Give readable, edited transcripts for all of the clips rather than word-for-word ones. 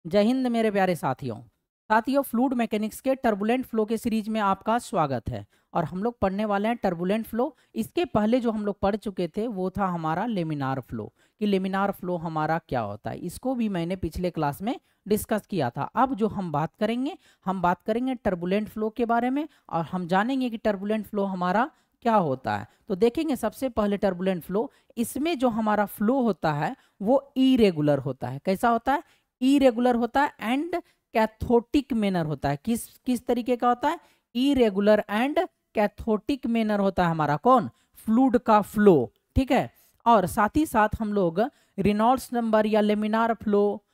जय हिंद मेरे प्यारे साथियों। फ्लूइड मैकेनिक्स के टर्बुलेंट फ्लो के सीरीज में आपका स्वागत है। और हम लोग पढ़ने वाले हैं टर्बुलेंट फ्लो। इसके पहले जो हम लोग पढ़ चुके थे वो था हमारा लेमिनार फ्लो, कि लेमिनार फ्लो हमारा क्या होता है। इसको भी मैंने पिछले क्लास में डिस्कस किया था। अब जो हम बात करेंगे टर्बुलेंट फ्लो के बारे में, और हम जानेंगे कि टर्बुलेंट फ्लो हमारा क्या होता है। तो देखेंगे सबसे पहले टर्बुलेंट फ्लो, इसमें जो हमारा फ्लो होता है वो इरेगुलर होता है। कैसा होता है? इरेगुलर होता है एंड कैथोटिक मेनर होता है। किस किस तरीके का होता है? इरेगुलर एंड कैथोटिक मेनर होता है हमारा कौन? फ्लूइड का फ्लो। ठीक है। और साथ ही साथ हम लोग रेनॉल्ड्स नंबर या लेमिनार फ्लो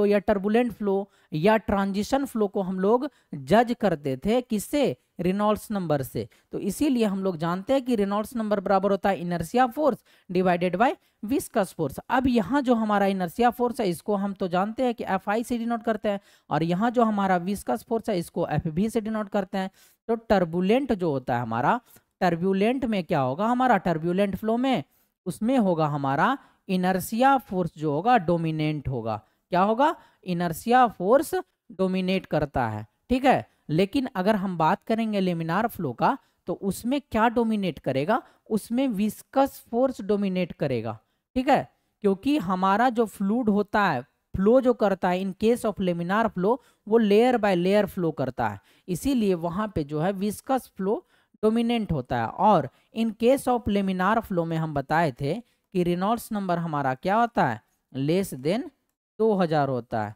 या टर्बुलेंट फ्लो या ट्रांजिशन फ्लो को हम लोग जज करते थे किससे? रेनॉल्ड्स नंबर से। तो इसीलिए हम लोग जानते हैं कि रेनॉल्ड्स नंबर बराबर होता है inertia force divided by viscous force. अब यहाँ जो हमारा इनर्शिया फोर्स है इसको हम तो जानते हैं कि एफ आई से डिनोट करते हैं, और यहाँ जो हमारा विस्कस फोर्स है इसको एफ भी से डिनोट करते हैं। तो टर्बुलेंट जो होता है हमारा, टर्बुलेंट में क्या होगा हमारा? टर्बुलेंट फ्लो में उसमें होगा हमारा इनर्शिया फोर्स जो होगा डोमिनेंट होगा। क्या होगा? इनर्शिया फोर्स डोमिनेट करता है। ठीक है। लेकिन अगर हम बात करेंगे लेमिनार फ्लो का, तो उसमें क्या डोमिनेट करेगा? उसमें विस्कस फोर्स डोमिनेट करेगा। ठीक है। क्योंकि हमारा जो फ्लूइड होता है, फ्लो जो करता है इन केस ऑफ लेमिनार फ्लो, वो लेयर बाय लेयर फ्लो करता है। इसीलिए वहां पे जो है विस्कस फ्लो डोमिनेंट होता है। और इन केस ऑफ लेमिनार फ्लो में हम बताए थे कि रेनॉल्ड्स नंबर हमारा क्या होता है? लेस देन 2000 होता है।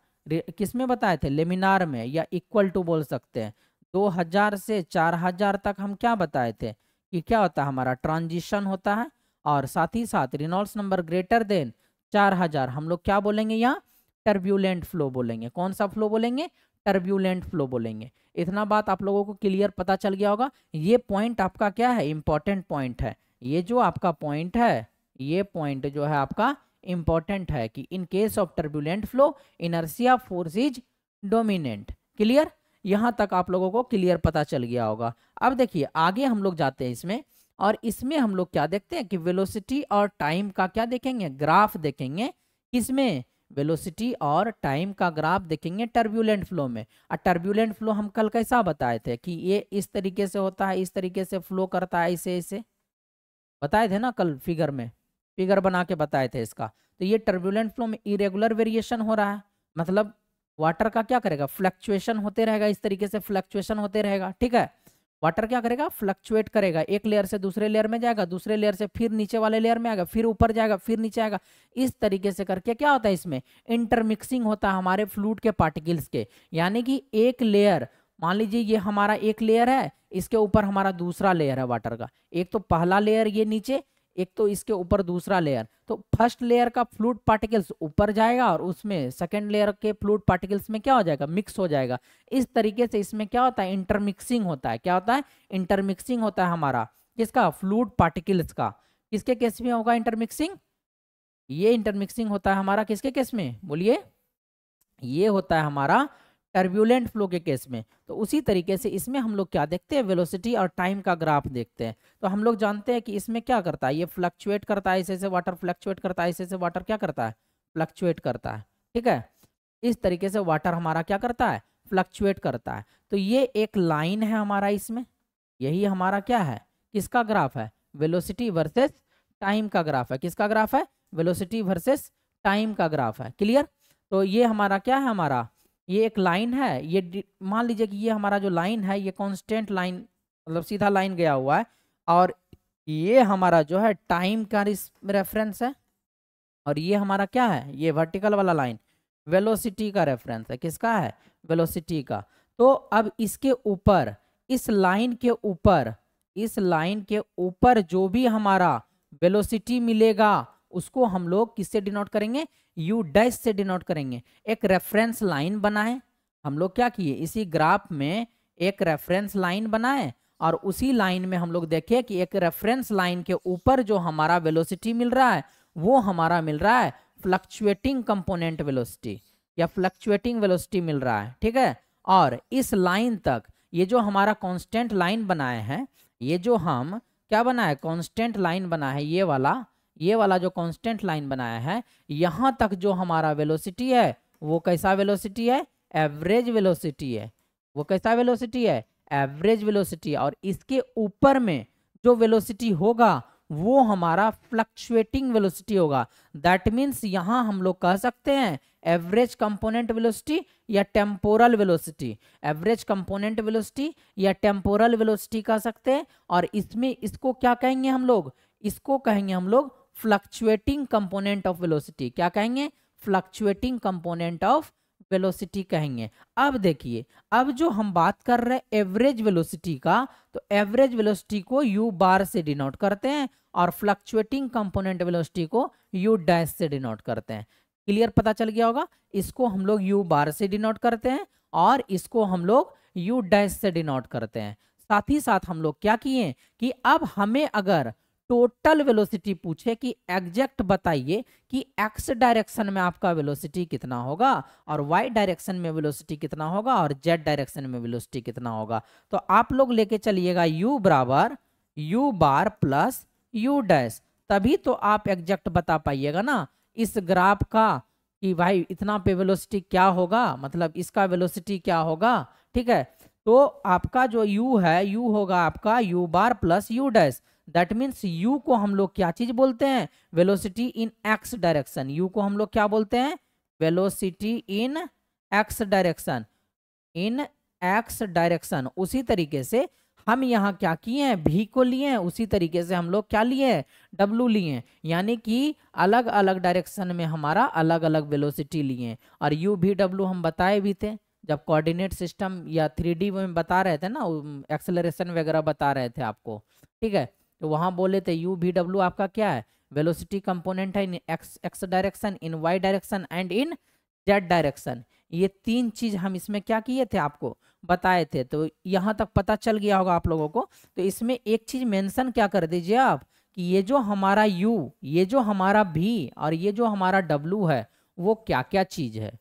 किस में बताए थे? लेमिनार में, या इक्वल टू बोल सकते हैं। 2000 से 4000 तक हम क्या बताए थे कि क्या होता है हमारा? ट्रांजिशन होता है। और साथ ही साथ रेनॉल्ड्स नंबर ग्रेटर देन 4000 हम लोग क्या बोलेंगे? यहाँ टर्ब्यूलेंट फ्लो बोलेंगे। कौन सा फ्लो बोलेंगे? टर्ब्यूलेंट फ्लो बोलेंगे। इतना बात आप लोगों को क्लियर पता चल गया होगा। ये पॉइंट आपका क्या है? इंपॉर्टेंट पॉइंट है। ये जो आपका पॉइंट है, ये पॉइंट जो है आपका इंपॉर्टेंट है कि इन case of turbulent flow inertia force is dominant. Clear? यहां तक आप लोगों को क्लियर पता चल गया होगा। अब देखिए आगे हम लोग जाते हैं इसमें, और इसमें हम लोग क्या देखते हैं कि वेलोसिटी और टाइम का क्या देखेंगे? ग्राफ देखेंगे। किसमें? वेलोसिटी और टाइम का ग्राफ देखेंगे टर्बुलेंट फ्लो में। और टर्बुलेंट फ्लो हम कल कैसा बताए थे कि ये इस तरीके से होता है, इस तरीके से फ्लो करता है, ऐसे ऐसे बताए थे ना कल फिगर में, फिगर बना के बताए थे इसका। तो ये टर्बुलेंट फ्लो में इरेगुलर वेरिएशन हो रहा है, मतलब वाटर का क्या करेगा? फ्लक्चुएशन होते रहेगा, इस तरीके से फ्लक्चुएशन होते रहेगा। ठीक है। वाटर क्या करेगा? फ्लक्चुएट करेगा, एक लेयर से दूसरे लेयर में जाएगा, दूसरे लेयर से फिर नीचे वाले लेयर में आएगा, फिर ऊपर जाएगा, फिर नीचे आएगा। इस तरीके से करके क्या होता है? इसमें इंटरमिक्सिंग होता है हमारे फ्लूइड के पार्टिकल्स के। यानी कि एक लेयर, मान लीजिए ये हमारा एक लेयर है, इसके ऊपर हमारा दूसरा लेयर है वाटर का। एक तो पहला लेयर ये नीचे, एक तो इसके ऊपर दूसरा लेयर। तो फर्स्ट लेयर का फ्लूइड पार्टिकल्स ऊपर जाएगा, और उसमें सेकंड लेयर के फ्लूइड पार्टिकल्स में क्या हो जाएगा? मिक्स हो जाएगा। इस तरीके से इसमें क्या होता है? इंटरमिक्सिंग होता है। क्या होता है? इंटरमिक्सिंग होता है हमारा किसका? फ्लूइड पार्टिकल्स का। किसके केस में होगा इंटरमिक्सिंग? ये इंटरमिक्सिंग होता है हमारा किसके केस में? बोलिए। ये होता है हमारा टर्बुलेंट फ्लो के केस में। तो उसी तरीके से इसमें हम लोग क्या देखते हैं? वेलोसिटी और टाइम का ग्राफ देखते हैं। तो हम लोग जानते हैं कि इसमें क्या करता है? ये फ्लक्चुएट करता है, ऐसे ऐसे वाटर फ्लक्चुएट करता है, ऐसे ऐसे वाटर क्या करता है? फ्लक्चुएट करता है। ठीक है। इस तरीके से वाटर हमारा क्या करता है? फ्लक्चुएट करता है। तो ये एक लाइन है हमारा इसमें, यही हमारा क्या है? किसका ग्राफ है? वेलोसिटी वर्सेस टाइम का ग्राफ है। किसका ग्राफ है? वेलोसिटी वर्सेस टाइम का ग्राफ है। क्लियर? तो ये हमारा क्या है? हमारा ये एक लाइन है। ये मान लीजिए कि ये हमारा जो लाइन है ये कांस्टेंट लाइन, मतलब सीधा लाइन गया हुआ है। और ये हमारा जो है टाइम का रेफरेंस है, और ये हमारा क्या है? ये वर्टिकल वाला लाइन वेलोसिटी का रेफरेंस है। किसका है? वेलोसिटी का। तो अब इसके ऊपर, इस लाइन के ऊपर, इस लाइन के ऊपर जो भी हमारा वेलोसिटी मिलेगा उसको हम लोग किससे डिनोट करेंगे? यू डैश से डिनोट करेंगे। एक रेफरेंस लाइन बनाए हम लोग, क्या किए? इसी ग्राफ में एक रेफरेंस लाइन बनाए, और उसी लाइन में हम लोग देखें कि एक रेफरेंस लाइन के ऊपर जो हमारा वेलोसिटी मिल रहा है वो हमारा मिल रहा है फ्लक्चुएटिंग कंपोनेंट वेलोसिटी, या फ्लक्चुएटिंग वेलोसिटी मिल रहा है। ठीक है। और इस लाइन तक ये जो हमारा कांस्टेंट लाइन बनाए हैं, ये जो हम क्या बनाए? कांस्टेंट लाइन बना है, ये वाला जो कांस्टेंट लाइन बनाया है, यहां तक जो हमारा वेलोसिटी है वो कैसा वेलोसिटी है? एवरेज वेलोसिटी है। वो कैसा वेलोसिटी है? Average velocity. और इसके ऊपर में जो वेलोसिटी होगा वो हमारा फ्लक्चुएटिंग वेलोसिटी होगा। दैट मीन्स यहां हम लोग कह सकते हैं एवरेज कंपोनेंट वेलोसिटी या temporal velocity. Average component velocity या टेम्पोरल वेलोसिटी कह सकते हैं। और इसमें इसको क्या कहेंगे हम लोग? इसको कहेंगे हम लोग फ्लक्चुएटिंग कंपोनेंट ऑफ वेलोसिटी। क्या कहेंगे? फ्लक्चुएटिंग कंपोनेंट ऑफ वेलोसिटी कहेंगे। अब देखिए, अब जो हम बात कर रहे हैं एवरेज वेलोसिटी का, तो एवरेज वेलोसिटी को यू बार से डिनोट करते हैं और फ्लक्चुएटिंग कंपोनेंट वेलोसिटी को यू डैश से डिनोट करते हैं। क्लियर? पता चल गया होगा। इसको हम लोग यू बार से डिनोट करते हैं और इसको हम लोग यू डैश से डिनोट करते हैं। साथ ही साथ हम लोग क्या किए कि अब हमें अगर टोटल वेलोसिटी पूछे कि एग्जैक्ट बताइए कि एक्स डायरेक्शन में आपका वेलोसिटी कितना होगा और वाई डायरेक्शन में वेलोसिटी कितना होगा और जेड डायरेक्शन में वेलोसिटी कितना होगा, तो आप लोग लेके चलिएगा यू बराबर you bar plus you dash. तभी तो आप एग्जैक्ट बता पाइएगा ना इस ग्राफ का कि भाई इतना पे वेलोसिटी क्या होगा, मतलब इसका वेलोसिटी क्या होगा। ठीक है, तो आपका जो u है, u होगा आपका u bar plus u dash. That means u को हम लोग क्या चीज बोलते हैं? वेलोसिटी इन x डायरेक्शन। u को हम लोग क्या बोलते हैं? वेलोसिटी इन x डायरेक्शन। इन x डायरेक्शन। उसी तरीके से हम यहाँ क्या किए हैं? v को लिए हैं। उसी तरीके से हम लोग क्या लिए हैं? w लिए हैं। यानी कि अलग अलग डायरेक्शन में हमारा अलग अलग वेलोसिटी लिए हैं। और u v w हम बताए भी थे जब कोऑर्डिनेट सिस्टम या 3D में बता रहे थे ना, एक्सेलरेशन वगैरह बता रहे थे आपको। ठीक है, तो वहां बोले थे यू वी डब्ल्यू आपका क्या है? वेलोसिटी कंपोनेंट है in X direction, in Y direction and in Z direction. ये तीन चीज हम इसमें क्या किए थे? आपको बताए थे। तो यहां तक पता चल गया होगा आप लोगों को। तो इसमें एक चीज मेंशन क्या कर दीजिए आप कि ये जो हमारा u, ये जो हमारा v और ये जो हमारा w है वो क्या क्या चीज है?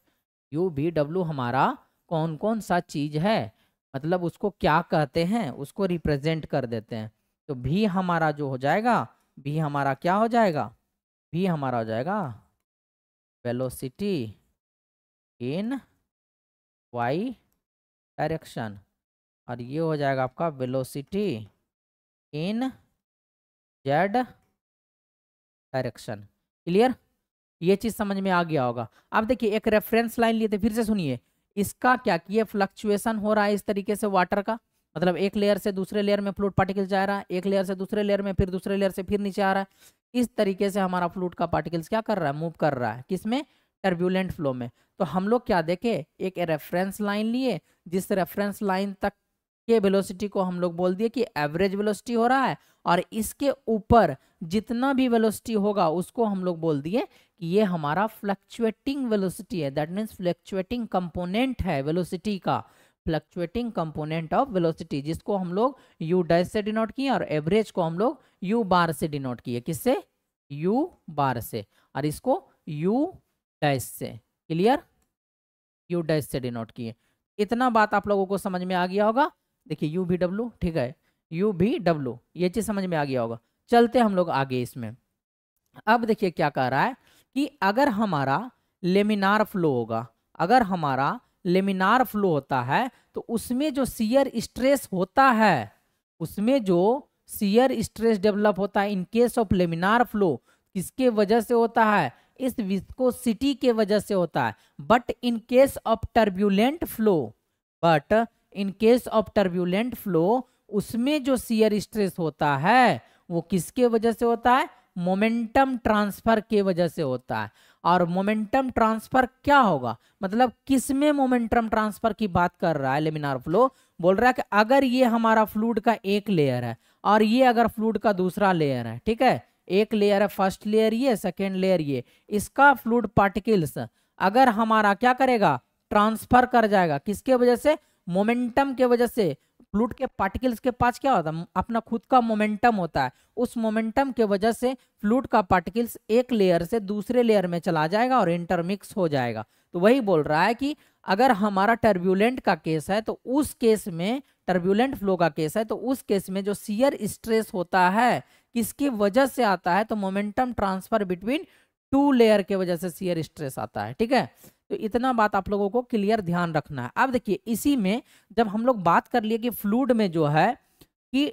u v w हमारा कौन कौन सा चीज है, मतलब उसको क्या कहते हैं, उसको रिप्रेजेंट कर देते हैं। तो भी हमारा जो हो जाएगा, भी हमारा क्या हो जाएगा? भी हमारा हो जाएगा वेलोसिटी इन वाई डायरेक्शन और ये हो जाएगा आपका वेलोसिटी इन जेड डायरेक्शन। क्लियर? ये चीज समझ में आ गया होगा। अब देखिए एक रेफरेंस लाइन लिए थे, फिर से सुनिए। इसका क्या किया? फ्लक्चुएशन हो रहा है इस तरीके से वाटर का, मतलब एक लेयर से दूसरे लेयर में फ्लूइड पार्टिकल्स जा रहा है, एक लेयर से दूसरे लेयर में, फिर दूसरे लेयर से फिर नीचे आ रहा है। इस तरीके से हमारा फ्लूइड का पार्टिकल्स क्या कर रहा है? मूव कर रहा है। किसमें? टर्बुलेंट फ्लो में। तो हम लोग क्या देखे? एक रेफरेंस लाइन लिए, जिस रेफरेंस लाइन तक के वेलोसिटी को हम लोग बोल दिए कि एवरेज वेलोसिटी हो रहा है, और इसके ऊपर जितना भी वेलोसिटी होगा उसको हम लोग बोल दिए कि ये हमारा फ्लक्चुएटिंग वेलोसिटी है। दैट मीन्स फ्लक्चुएटिंग कंपोनेंट है वेलोसिटी का, फ्लक्चुएटिंग कंपोनेंट ऑफ वेलोसिटी, जिसको हम लोग u डैश से डिनोट किए और एवरेज को हम लोग u बार से डिनोट किए। किससे? u बार से, और इसको u डैश से। क्लियर? u डैश से डिनोट किए। इतना बात आप लोगों को समझ में आ गया होगा। देखिए u v w, ठीक है, u v w, ये चीज समझ में आ गया होगा। चलते हम लोग आगे इसमें। अब देखिए क्या कह रहा है कि अगर हमारा लेमिनार फ्लो होगा, अगर हमारा लेमिनार फ्लो होता है तो उसमें जो शियर स्ट्रेस होता है, उसमें जो शियर स्ट्रेस डेवलप होता है इन केस ऑफ लेमिनार फ्लो, किसके वजह से होता है? इस विस्कोसिटी के वजह से होता है। But in case of turbulent flow, but in case of turbulent flow उसमें जो शियर स्ट्रेस होता है वो किसके वजह से होता है? मोमेंटम ट्रांसफर के वजह से होता है। और मोमेंटम ट्रांसफर क्या होगा? मतलब किस में मोमेंटम ट्रांसफर की बात कर रहा है लेमिनार फ्लो? बोल रहा है कि अगर ये हमारा फ्लूइड का एक लेयर है और ये अगर फ्लूइड का दूसरा लेयर है, ठीक है, एक लेयर है, फर्स्ट लेयर ये, सेकेंड लेयर ये, इसका फ्लूइड पार्टिकल्स अगर हमारा क्या करेगा? ट्रांसफर कर जाएगा। किसके वजह से? मोमेंटम के वजह से। फ्लूइड के पार्टिकल्स के पास क्या होता है? अपना खुद का मोमेंटम होता है। उस मोमेंटम के वजह से फ्लूइड का पार्टिकल्स एक लेयर से दूसरे लेयर में चला जाएगा और इंटरमिक्स हो जाएगा। तो वही बोल रहा है कि अगर हमारा टर्बुलेंट का केस है तो उस केस में, टर्बुलेंट फ्लो का केस है तो उस केस में जो शियर स्ट्रेस होता है किसकी वजह से आता है? तो momentum transfer between two layer के वजह से शियर स्ट्रेस आता है। ठीक है, तो इतना बात आप लोगों को क्लियर ध्यान रखना है। अब देखिए इसी में जब हम लोग बात कर लिए कि फ्लूइड में जो है कि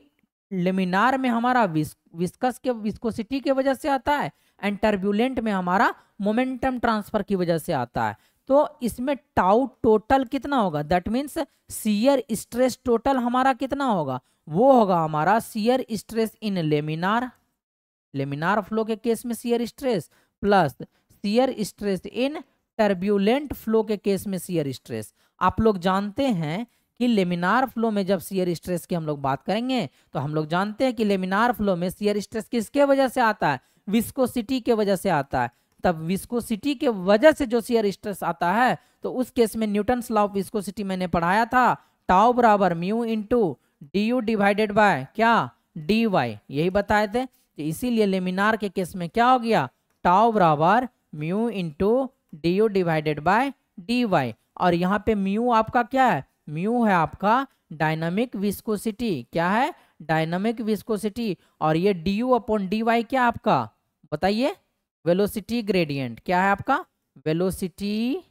लेमिनार में हमारा विस्कस के विस्कोसिटी के वजह से आता है एंड टर्बुलेंट में हमारा मोमेंटम ट्रांसफर की वजह से आता है, तो इसमें टाउ टोटल कितना होगा, that means shear stress total हमारा कितना होगा, वो होगा हमारा shear stress in laminar flow के केस में shear stress plus shear stress in turbulent flow के केस में शियर स्ट्रेस। आप लोग जानते हैं कि लेमिनार फ्लो में जब शियर स्ट्रेस की हम लोग बात करेंगे तो हम लोग जानते हैं कि लेमिनार फ्लो में शियर स्ट्रेस किसके वजह से आता है, विस्कोसिटी के वजह से आता है। तब विस्कोसिटी के वजह से जो शियर स्ट्रेस आता है तो उस केस में न्यूटन्स लॉ ऑफ विस्कोसिटी मैंने पढ़ाया था, टाउ बराबर mu into D U divided by क्या, डी वाई, यही बताए थे। तो इसीलिए लेमिनार के केस में क्या हो गया, टाउ बराबर mu into D U divided by D Y, और यहाँ पे म्यू आपका क्या है, म्यू है आपका डायनामिक विस्कोसिटी, क्या है, डायनामिक विस्कोसिटी, और ये D U upon D Y क्या आपका, बताइए, वेलोसिटी ग्रेडियंट, क्या है आपका, वेलोसिटी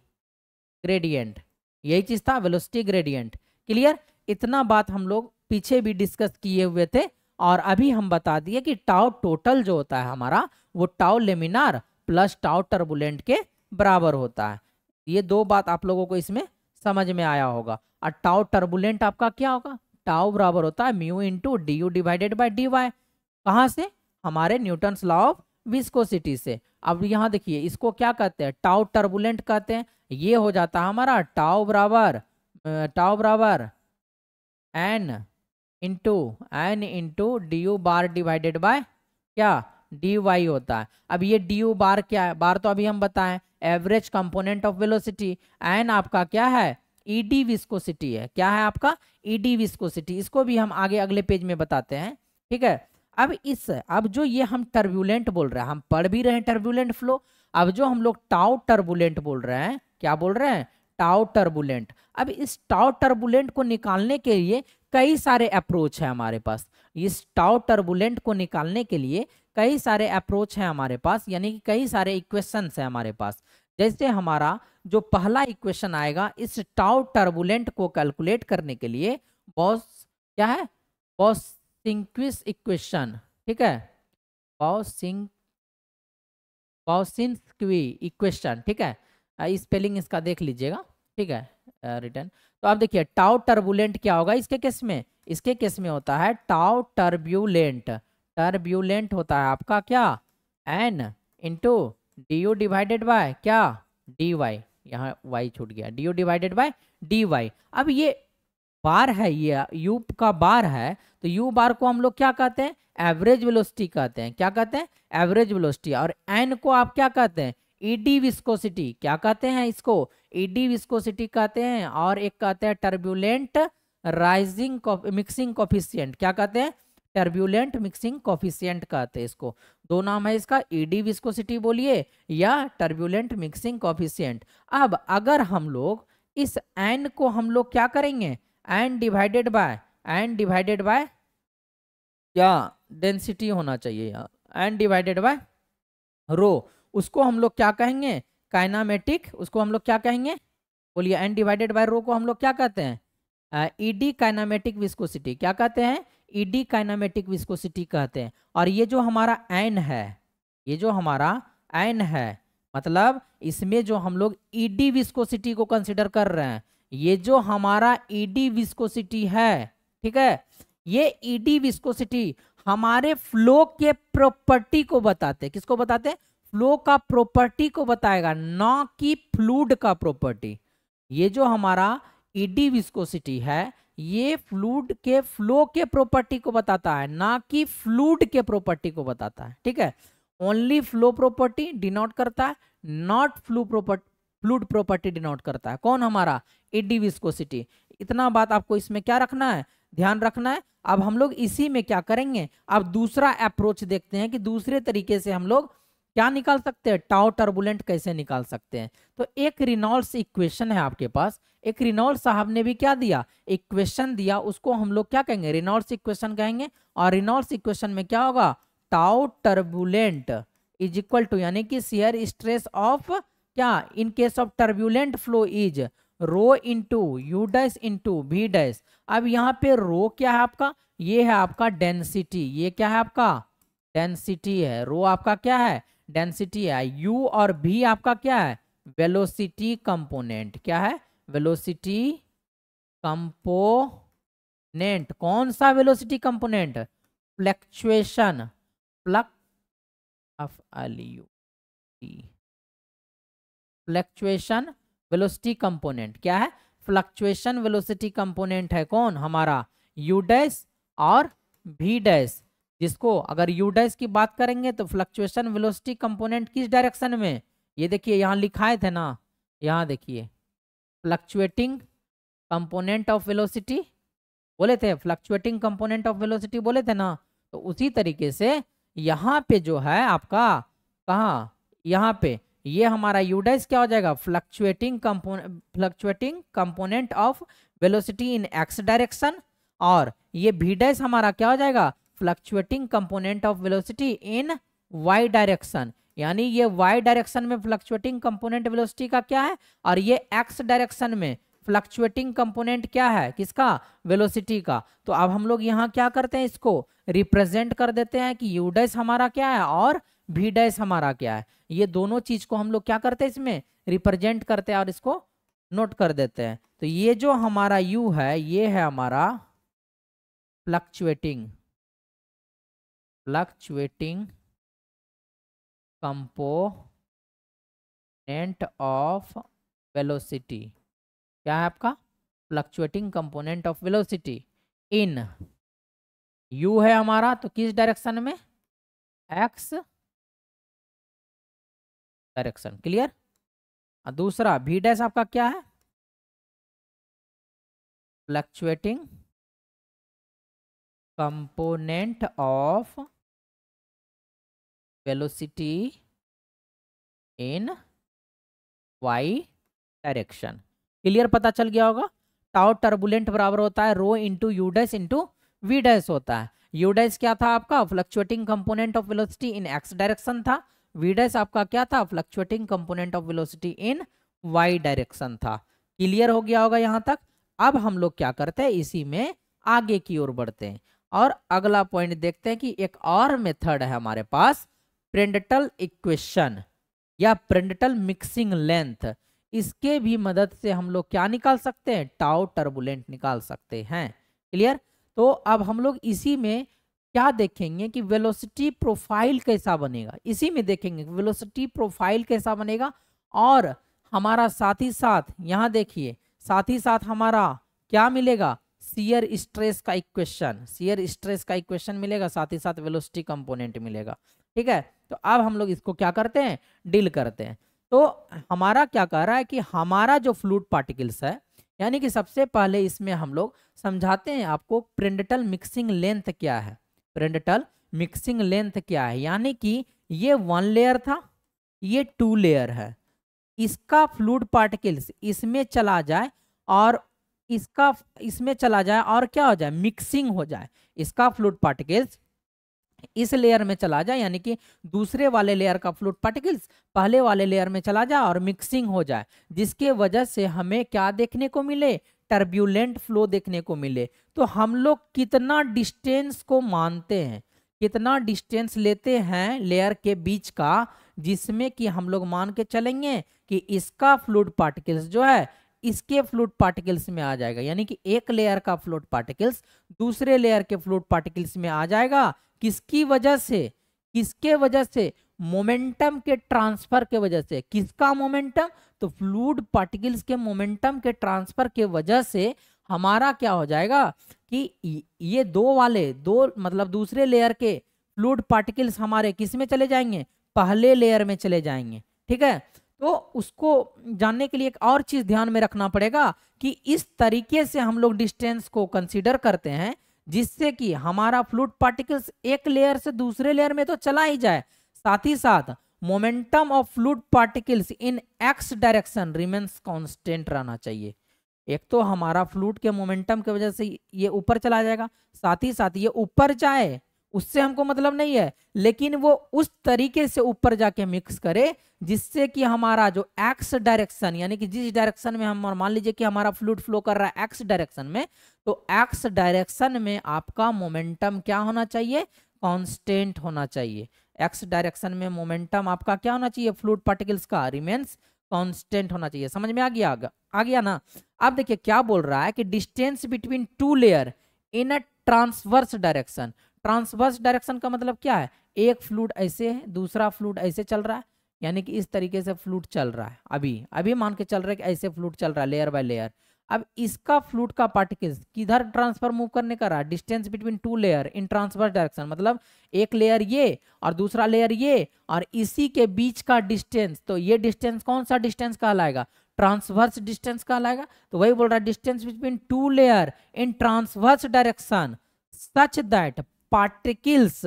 ग्रेडियंट, यही चीज था, वेलोसिटी ग्रेडियंट। क्लियर, इतना बात हम लोग पीछे भी डिस्कस किए हुए थे और अभी हम बता दिए कि टाउ टोटल जो होता है हमारा वो tau laminar plus tau turbulent के बराबर होता है। ये दो बात आप लोगों को इसमें समझ में आया होगा। और टाउ टर्बुलेंट आपका क्या होगा, टाउ बराबर होता है mu into D U divided by D Y, कहाँ से, हमारे न्यूटन्स लॉ ऑफ विस्कोसिटी से। अब यहाँ देखिए इसको क्या कहते हैं, टाउ टर्बुलेंट कहते हैं। ये हो जाता है हमारा टाउ बराबर N into D U bar divided by क्या, डी वाई होता है। अब ये डी यू बार क्या है, बार तो अभी हम बताएं average component of velocity, N आपका क्या है, ईडी विस्कोसिटी है, क्या है आपका, ईडी विस्कोसिटी। इसको भी हम आगे अगले पेज में बताते हैं। ठीक है, अब जो ये हम टर्बुलेंट बोल रहे हैं, हम पढ़ भी रहे हैं टर्बुलेंट फ्लो, अब जो हम लोग टाउ टर्बुलेंट बोल रहे हैं, क्या बोल रहे हैं, टाउ टर्बुलेंट। अब इस टाउ टर्बुलेंट को निकालने के लिए कई सारे अप्रोच है हमारे पास, इस टाउ टर्बुलेंट को निकालने के लिए कई सारे अप्रोच है हमारे पास, यानी कि कई सारे इक्वेशंस है हमारे पास। जैसे हमारा जो पहला इक्वेशन आएगा इस टाउ टर्बुलेंट को कैलकुलेट करने के लिए क्या है, बॉसिंक्विस इक्वेशन, ठीक है, बॉसिंक्वी इक्वेशन, ठीक है, स्पेलिंग इसका देख लीजिएगा, ठीक है, रिटर्न। तो आप देखिए टाउ टर्बुलेंट क्या होगा इसके केस में, इसके केस में होता है टाउ टर्ब्यूलेंट होता है आपका क्या, N into D U divided by क्या, डी वाई, यहाँ वाई छूट गया, D U divided by D Y. अब ये बार है, ये यू का बार है, तो यू बार को हम लोग क्या कहते हैं, एवरेज वेलोसिटी कहते हैं, क्या कहते हैं, एवरेज वेलोसिटी। और एन को आप क्या कहते हैं, ईडी विस्कोसिटी, क्या कहते हैं इसको, ईडी विस्कोसिटी कहते हैं। और एक कहते हैं टर्बुलेंट राइजिंग मिक्सिंग कोफिशिएंट, क्या कहते हैं, टर्बुलेंट मिक्सिंग कोफिशिएंट कहते हैं इसको। दो नाम है इसका, ईडी विस्कोसिटी बोलिए या टर्बुलेंट मिक्सिंग कोफिशिएंट। अब अगर हम लोग इस एन को हम लोग क्या करेंगे, एन डिवाइडेड बाय क्या, डेंसिटी होना चाहिए यहाँ, एन डिवाइडेड बाय रो, उसको हम लोग क्या कहेंगे, काइनामेटिक, उसको हम लोग क्या कहेंगे, बोलिए, एन डिवाइडेड बाय रो को हम लोग क्या कहते हैं, ईडी काइनामेटिक विस्कोसिटी, क्या कहते हैं, ईडी काइनामेटिक विस्कोसिटी कहते हैं। और ये जो हमारा एन है, ये जो हमारा एन है, मतलब इसमें जो हम लोग ईडी विस्कोसिटी को कंसिडर कर रहे हैं, ये जो हमारा ईडी विस्कोसिटी है, ठीक है, ये ईडी विस्कोसिटी हमारे फ्लो के प्रॉपर्टी को बताते हैं, किसको बताते हैं, फ्लो का प्रॉपर्टी को बताएगा, ना कि फ्लूइड का प्रॉपर्टी। ये जो हमारा ईडी विस्कोसिटी है ये फ्लूइड के फ्लो के प्रॉपर्टी को बताता है, ना कि फ्लूइड के प्रॉपर्टी को बताता है, ठीक है। ओनली फ्लो प्रॉपर्टी डिनोट करता है, नॉट फ्लूइड प्रॉपर्टी डिनोट करता है, कौन, हमारा ईडी विस्कोसिटी। इतना बात आपको इसमें क्या रखना है, ध्यान रखना है। अब हम लोग इसी में क्या करेंगे, अब दूसरा अप्रोच देखते हैं कि दूसरे तरीके से हम लोग क्या निकाल सकते हैं, टाउ टर्बुलेंट कैसे निकाल सकते हैं। तो एक रिनॉल्ड्स इक्वेशन है आपके पास, एक रिनॉल्ड्स साहब ने भी क्या दिया, इक्वेशन दिया, उसको हम लोग क्या कहेंगे, रिनॉल्ड्स इक्वेशन कहेंगे। और रिनॉल्ड्स इक्वेशन में क्या होगा, tau turbulent is equal to, यानी कि शियर स्ट्रेस ऑफ क्या in case of turbulent flow is rho into U dash into V dash. अब यहाँ पे रो क्या है आपका, ये है आपका डेंसिटी, ये क्या है आपका डेंसिटी है, रो आपका क्या है डेंसिटी है, यू और भी आपका क्या है वेलोसिटी कंपोनेंट, क्या है वेलोसिटी कंपोनेंट। कौन सा velocity component, fluctuation fluctuation velocity component, क्या है फ्लक्चुएशन वेलोसिटी कंपोनेंट है कौन हमारा यू डैश और भी डैश। जिसको अगर यू डैश की बात करेंगे तो फ्लक्चुएशन वेलोसिटी कंपोनेंट किस डायरेक्शन में, ये देखिए यहाँ लिखाए थे ना, यहाँ देखिए फ्लक्चुएटिंग कंपोनेंट ऑफ वेलोसिटी बोले थे, फ्लक्चुएटिंग कंपोनेंट ऑफ वेलोसिटी बोले थे ना। तो उसी तरीके से यहाँ पे जो है आपका कहाँ, यहाँ पे ये हमारा यू डैश क्या हो जाएगा fluctuating component of velocity in X direction, और ये भी डैश हमारा क्या हो जाएगा fluctuating component of velocity in Y direction. यानी ये वाई डायरेक्शन में फ्लक्चुएटिंग कंपोनेंट वेलोसिटी का क्या है, और ये एक्स डायरेक्शन में फ्लक्चुएटिंग कंपोनेंट क्या है किसका वेलोसिटी का। तो अब हम लोग यहाँ क्या करते हैं, इसको रिप्रेजेंट कर देते हैं कि यू डैश हमारा क्या है और भी डैश हमारा क्या है। ये दोनों चीज को हम लोग क्या करते हैं इसमें रिप्रेजेंट करते हैं और इसको नोट कर देते हैं। तो ये जो हमारा यू है ये है हमारा फ्लक्चुएटिंग कंपोनेंट ऑफ वेलोसिटी, क्या है आपका fluctuating component of velocity in you है हमारा तो किस डायरेक्शन में एक्स डायरेक्शन, क्लियर। और दूसरा भी डैश आपका क्या है fluctuating component of velocity in Y direction, clear पता चल गया होगा। टाउ टर्बुलेंट बराबर होता है rho into U dash into V dash होता है। यू डैश क्या था आपका fluctuating component of velocity in X direction था, वी डैश आपका क्या था fluctuating component of velocity in Y direction था। क्लियर हो गया होगा यहाँ तक। अब हम लोग क्या करते हैं इसी में आगे की ओर बढ़ते हैं और अगला पॉइंट देखते हैं कि एक और मेथड है हमारे पास प्रेंडटल इक्वेशन या प्रेंडटल मिक्सिंग लेंथ। इसके भी मदद से हम लोग क्या निकाल सकते हैं टाउ टर्बुलेंट निकाल सकते हैं, क्लियर। तो अब हम लोग इसी में क्या देखेंगे कि वेलोसिटी प्रोफाइल कैसा बनेगा, इसी में देखेंगे वेलोसिटी प्रोफाइल कैसा बनेगा। और हमारा साथ ही साथ यहाँ देखिए साथ ही साथ हमारा क्या मिलेगा शियर स्ट्रेस का इक्वेशन, शियर स्ट्रेस का इक्वेशन मिलेगा, साथ ही साथ वेलोसिटी कंपोनेंट मिलेगा, ठीक है। तो अब हम लोग इसको क्या करते हैं डील करते हैं। तो हमारा क्या कह रहा है कि हमारा जो फ्लूइड पार्टिकल्स है, यानी कि सबसे पहले इसमें हम लोग समझाते हैं आपको प्रेंडटल मिक्सिंग लेंथ क्या है, प्रेंडटल मिक्सिंग लेंथ क्या है। यानी कि ये 1 लेयर था, ये 2 लेयर है, इसका फ्लूइड पार्टिकल्स इसमें चला जाए और इसका इसमें चला जाए और क्या हो जाए मिक्सिंग हो जाए, इसका फ्लूइड पार्टिकल्स इस लेयर में चला जाए, यानी कि दूसरे वाले लेयर का फ्लूइड पार्टिकल्स पहले वाले लेयर में चला जाए और मिक्सिंग हो जाए, जिसके वजह से हमें क्या देखने को मिले टर्ब्यूलेंट फ्लो देखने को मिले। तो हम लोग कितना डिस्टेंस को मानते हैं, कितना डिस्टेंस लेते हैं लेयर के बीच का, जिसमें कि हम लोग मान के चलेंगे कि इसका फ्लूइड पार्टिकल्स जो है इसके फ्लूइड पार्टिकल्स में आ जाएगा, यानी कि एक लेयर का फ्लूइड पार्टिकल्स दूसरे लेयर के फ्लूइड पार्टिकल्स में आ जाएगा। किसकी वजह से, किसके वजह से मोमेंटम के ट्रांसफर के वजह से। किसका मोमेंटम, तो फ्लूइड पार्टिकल्स के मोमेंटम के ट्रांसफर के वजह से हमारा क्या हो जाएगा कि ये दो मतलब दूसरे लेयर के फ्लूइड पार्टिकल्स हमारे किस में चले जाएंगे पहले लेयर में चले जाएंगे, ठीक है। तो उसको जानने के लिए एक और चीज ध्यान में रखना पड़ेगा कि इस तरीके से हम लोग डिस्टेंस को कंसीडर करते हैं, जिससे कि हमारा फ्लूइड पार्टिकल्स एक लेयर से दूसरे लेयर में तो चला ही जाए, साथ ही साथ momentum of fluid particles in X direction remains constant रहना चाहिए। एक तो हमारा फ्लूइड के मोमेंटम की वजह से ये ऊपर चला जाएगा, साथ ही साथ ये ऊपर जाए उससे हमको मतलब नहीं है, लेकिन वो उस तरीके से ऊपर जाके मिक्स करे जिससे कि हमारा जो एक्स डायरेक्शन, यानी कि जिस डायरेक्शन में हम, मान लीजिए कि हमारा फ्लूइड फ्लो कर रहा है एक्स डायरेक्शन में, तो एक्स डायरेक्शन में आपका मोमेंटम क्या होना चाहिए, कांस्टेंट होना चाहिए। एक्स डायरेक्शन में मोमेंटम आपका क्या होना चाहिए, फ्लूइड पार्टिकल्स का रिमेन्स कांस्टेंट होना चाहिए। समझ में आ गया, आ गया ना। अब देखिए क्या बोल रहा है कि distance between two layer in a transverse direction. Transverse direction का मतलब क्या है, एक फ्लूइड ऐसे है, दूसरा फ्लूइड ऐसे चल रहा है, यानी कि इस तरीके से फ्लूइड चल रहा है। अभी अभी मान के चल रहा है कि ऐसे फ्लूइड चल रहा है लेयर बाय लेयर। अब इसका फ्लूइड का पार्टिकल्स किधर ट्रांसफर मूव करने का रहा, distance between two layer in transverse direction, मतलब एक लेयर ये और दूसरा लेयर ये, और इसी के बीच का डिस्टेंस, तो ये डिस्टेंस कौन सा डिस्टेंस कहलाएगा, ट्रांसवर्स डिस्टेंस कहलाएगा। तो वही बोल रहा है distance between two layer in transverse direction such that particles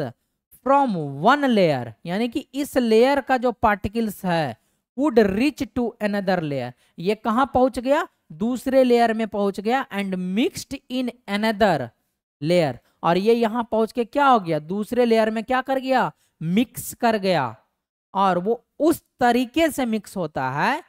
from one layer, यानी कि इस लेयर का जो पार्टिकल्स है would reach to another layer, ये कहां पहुंच गया, दूसरे लेयर में पहुंच गया, and mixed in another layer, और ये यहां पहुंच के क्या हो गया, दूसरे लेयर में क्या कर गया, मिक्स कर गया। और वो उस तरीके से मिक्स होता है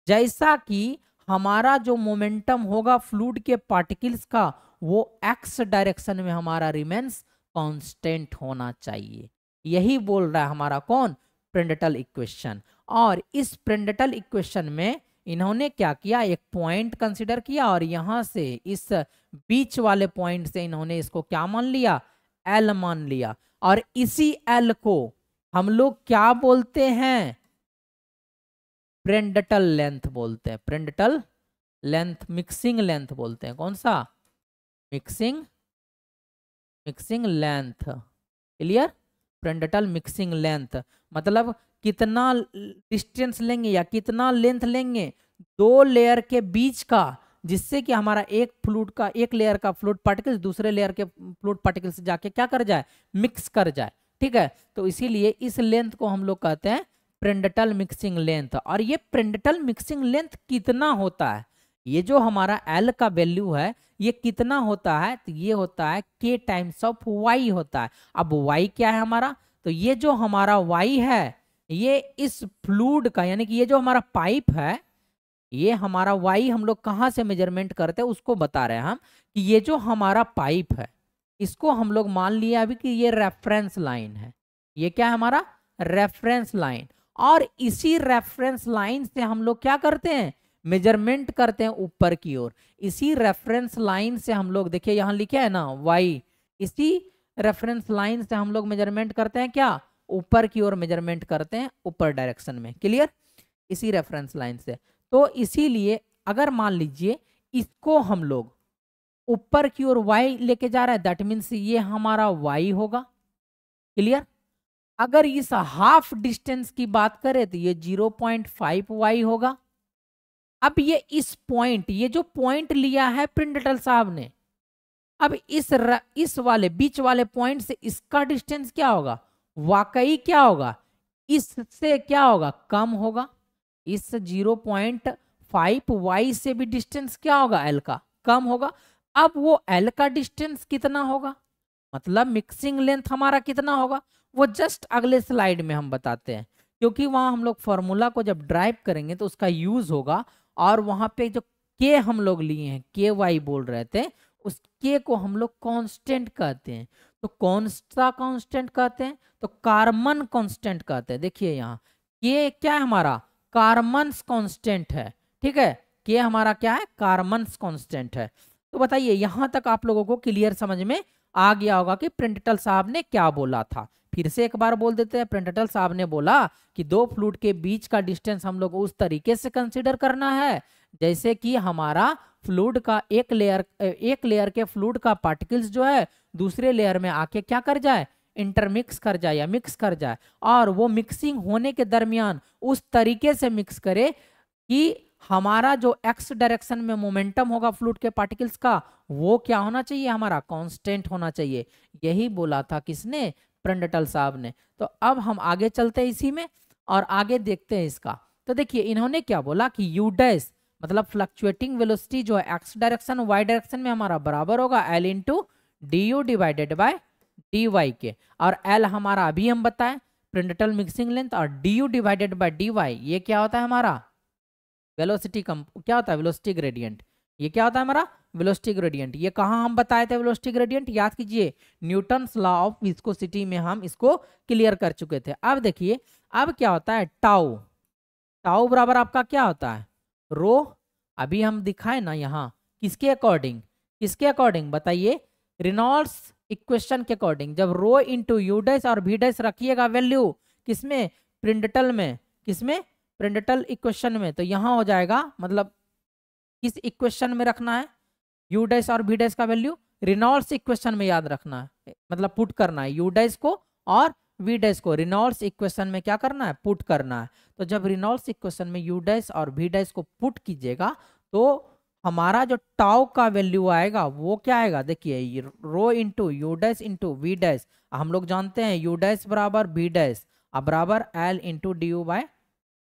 जैसा कि हमारा जो मोमेंटम होगा फ्लूइड के पार्टिकल्स का वो एक्स डायरेक्शन में हमारा रिमेन्स कांस्टेंट होना चाहिए। यही बोल रहा है हमारा कौन, प्रेंडटल इक्वेशन। और इस प्रेंडटल इक्वेशन में इन्होंने क्या किया, एक पॉइंट कंसीडर किया, और यहां से इस बीच वाले पॉइंट से इन्होंने इसको क्या मान लिया, एल मान लिया। और इसी एल को हम लोग क्या बोलते हैं, प्रेंडटल लेंथ बोलते हैं, प्रेंडटल लेंथ, मिक्सिंग लेंथ बोलते हैं। कौन सा, mixing length, clear. Prandtl mixing length मतलब कितना डिस्टेंस लेंगे या कितना लेंथ लेंगे दो लेयर के बीच का, जिससे कि हमारा एक फ्लूइड का, एक लेयर का फ्लूइड पार्टिकल्स दूसरे लेयर के फ्लूइड पार्टिकल्स से जाके क्या कर जाए, मिक्स कर जाए। ठीक है, तो इसीलिए इस लेंथ को हम लोग कहते हैं प्रेंडटल मिक्सिंग लेंथ। और ये प्रेंडटल मिक्सिंग लेंथ कितना होता है, ये जो हमारा एल का वैल्यू है ये कितना होता है, तो ये होता है k टाइम्स ऑफ y होता है। अब y क्या है हमारा, तो ये जो हमारा y है ये इस फ्लूइड का, यानी कि ये जो हमारा पाइप है, ये हमारा y हम लोग कहाँ से मेजरमेंट करते हैं उसको बता रहे हैं हम, कि ये जो हमारा पाइप है इसको हम लोग मान लिया अभी कि ये रेफरेंस लाइन है। ये क्या है हमारा, रेफरेंस लाइन। और इसी रेफरेंस लाइन से हम लोग क्या करते हैं, मेजरमेंट करते हैं ऊपर की ओर। इसी रेफरेंस लाइन से हम लोग, देखिए यहाँ लिखे है ना y, इसी रेफरेंस लाइन से हम लोग मेजरमेंट करते हैं क्या, ऊपर की ओर मेजरमेंट करते हैं, ऊपर डायरेक्शन में, क्लियर, इसी रेफरेंस लाइन से। तो इसीलिए अगर मान लीजिए इसको हम लोग ऊपर की ओर y लेके जा रहा है, दैट मीन्स ये हमारा y होगा, क्लियर। अगर इस हाफ डिस्टेंस की बात करें तो ये 0.5 y होगा। अब ये इस पॉइंट, ये जो पॉइंट लिया है प्रिंडटल साहब ने, अब इस वाले बीच वाले पॉइंट से इसका डिस्टेंस क्या होगा, वाकई क्या होगा, इससे क्या होगा, कम होगा। इस 0.5 y से भी डिस्टेंस क्या होगा, एल का कम होगा। अब वो एल का डिस्टेंस कितना होगा, मतलब मिक्सिंग लेंथ हमारा कितना होगा, वो जस्ट अगले स्लाइड में हम बताते हैं, क्योंकि वहां हम लोग फॉर्मूला को जब ड्राइव करेंगे तो उसका यूज होगा। और वहां पे जो के हम लोग लिए हैं, के वाई बोल रहे थे, उस के को हम लोग कांस्टेंट कहते हैं। तो कौन सा कांस्टेंट कहते हैं, तो कार्बन कांस्टेंट कहते हैं। देखिए यहाँ के क्या है हमारा, कार्बन कांस्टेंट है, ठीक है, के हमारा क्या है, कार्बन कांस्टेंट है। तो बताइए यहां तक आप लोगों को क्लियर समझ में आ गया होगा कि प्रिंटल साहब ने क्या बोला था। फिर से एक बार बोल देते हैं, प्रिंटल साहब ने बोला कि दो फ्लूइड के बीच का डिस्टेंस हम लोग उस तरीके से कंसीडर करना है जैसे कि हमारा फ्लूइड का एक लेयर के फ्लूइड का पार्टिकल्स जो है दूसरे लेयर में आके क्या कर जाए, इंटरमिक्स कर जाए या मिक्स कर जाए। और वो मिक्सिंग होने के दरमियान उस तरीके से मिक्स करे कि हमारा जो एक्स डायरेक्शन में मोमेंटम होगा फ्लूइड के पार्टिकल्स का वो क्या होना चाहिए, हमारा कांस्टेंट होना चाहिए। यही बोला था किसने, प्रेंडटल साहब ने। तो अब हम आगे चलते हैं इसी में और आगे देखते हैं इसका। तो देखिए इन्होंने क्या बोला कि यू डैश मतलब फ्लक्चुएटिंग वेलोसिटी जो है एक्स डायरेक्शन वाई डायरेक्शन में हमारा बराबर होगा L into D U divided by D Y के, और एल हमारा अभी हम बताएं प्रिंडेटल मिक्सिंग लेंथ, और D U divided by D Y ये क्या होता है हमारा वेलोसिटी क्या होता है वेलोसिटी ग्रेडियंट। ये क्या होता है हमारा वेलोसिटी ग्रेडियंट। ये कहाँ हम बताए थे वेलोसिटी ग्रेडियंट, याद कीजिए न्यूटन्स लॉ ऑफ विस्कोसिटी में हम इसको क्लियर कर चुके थे। अब देखिए अब क्या होता है टाउ, टाउ बराबर आपका क्या होता है रो, अभी हम दिखाए ना यहाँ किसके अकॉर्डिंग, किसके अकॉर्डिंग बताइए रेनॉल्ड्स इक्वेशन के अकॉर्डिंग। जब रो इंटू यू डैश और वी डैश रखिएगा वैल्यू किसमें प्रिंडेटल में, किसमें प्रिंडेटल इक्वेशन में, तो यहाँ हो जाएगा मतलब किस इक्वेशन में रखना है यू डैश और वी डैश का वैल्यू रेनॉल्ड्स इक्वेशन में याद रखना है, मतलब पुट करना है यू डैश को और वी डैश को रेनॉल्ड्स इक्वेशन में क्या करना है पुट करना है। तो जब रेनॉल्ड्स इक्वेशन में यू डैश और वी डैश को पुट कीजिएगा तो हमारा जो टाउ का वैल्यू आएगा वो क्या आएगा, देखिए rho into U dash into V dash, हम लोग जानते हैं यू डैश बराबर वी डैश अब बराबर L into D U by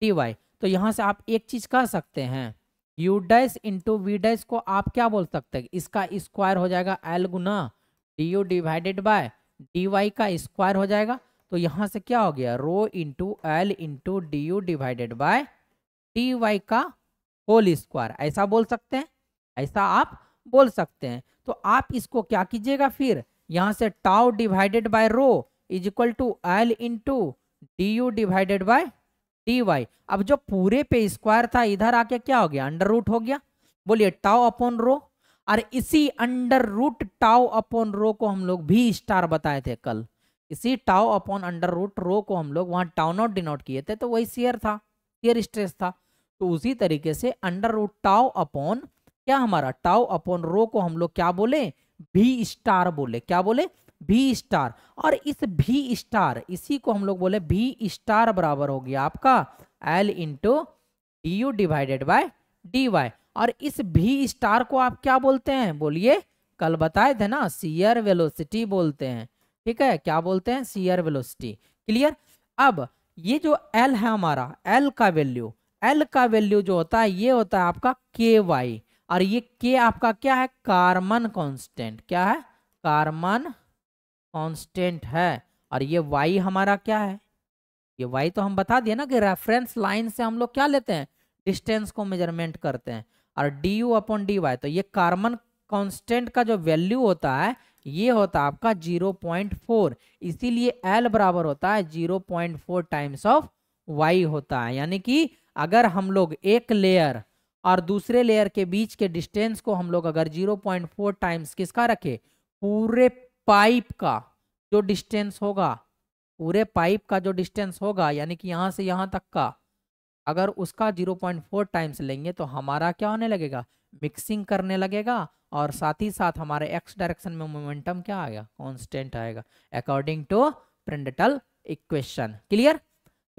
D Y. तो यहाँ से आप एक चीज कह सकते हैं U dash into V dash को आप क्या बोल सकते हैं इसका स्क्वायर हो जाएगा एल गुना D U divided by D Y का स्क्वायर हो जाएगा। तो यहाँ से क्या हो गया rho into L into D U divided by D Y का होल स्क्वायर, ऐसा बोल सकते हैं, ऐसा आप बोल सकते हैं। तो आप इसको क्या कीजिएगा फिर यहाँ से tau divided by rho is equal to L into D U divided by D Y. अब जो पूरे पे स्क्वायर था इधर आके क्या हो गया अंडर रूट हो गया, बोलिए टाउ अपॉन रो, और इसी under root tau upon rho को हम लोग भी स्टार बताए थे कल, इसी tau upon under root rho को हम लोग वहां टाउ नॉट डिनोट किए थे तो वही शेयर था, शेयर स्ट्रेस था। तो उसी तरीके से अंडर रूट टाउ अपॉन क्या हमारा टाउ अपॉन रो को हम लोग क्या बोले भी स्टार बोले, क्या बोले भी स्टार, और इस भी स्टार इसी को हम लोग बोले भी स्टार बराबर हो गया आपका L into D U divided by D Y. और इस भी स्टार को आप क्या बोलते हैं बोलिए, कल बताए थे ना शियर वेलोसिटी बोलते हैं, ठीक है क्या बोलते हैं शियर वेलोसिटी, क्लियर। अब ये जो एल है हमारा एल का वैल्यू, एल का वैल्यू जो होता है ये होता है आपका के वाई, और ये के आपका क्या है कार्बन कांस्टेंट, क्या है कार्बन कांस्टेंट है, और ये वाई हमारा क्या है, ये वाई तो हम बता दिए ना कि रेफरेंस लाइन से हम लोग क्या लेते हैं डिस्टेंस को मेजरमेंट करते हैं, और D U upon D Y, तो ये कार्बन कांस्टेंट का जो वैल्यू होता है ये होता है आपका 0.4, इसीलिए एल बराबर होता है 0.4 टाइम्स ऑफ वाई होता है। यानी कि अगर हम लोग एक लेयर और दूसरे लेयर के बीच के डिस्टेंस को हम लोग अगर 0.4 टाइम्स किसका रखे पूरे पाइप का जो डिस्टेंस होगा, पूरे पाइप का जो डिस्टेंस होगा यानी कि यहाँ से यहाँ तक का अगर उसका 0.4 टाइम्स लेंगे तो हमारा क्या होने लगेगा मिक्सिंग करने लगेगा, और साथ ही साथ हमारे एक्स डायरेक्शन में मोमेंटम क्या आएगा कांस्टेंट आएगा अकॉर्डिंग टू प्रिंडेटल इक्वेशन, क्लियर।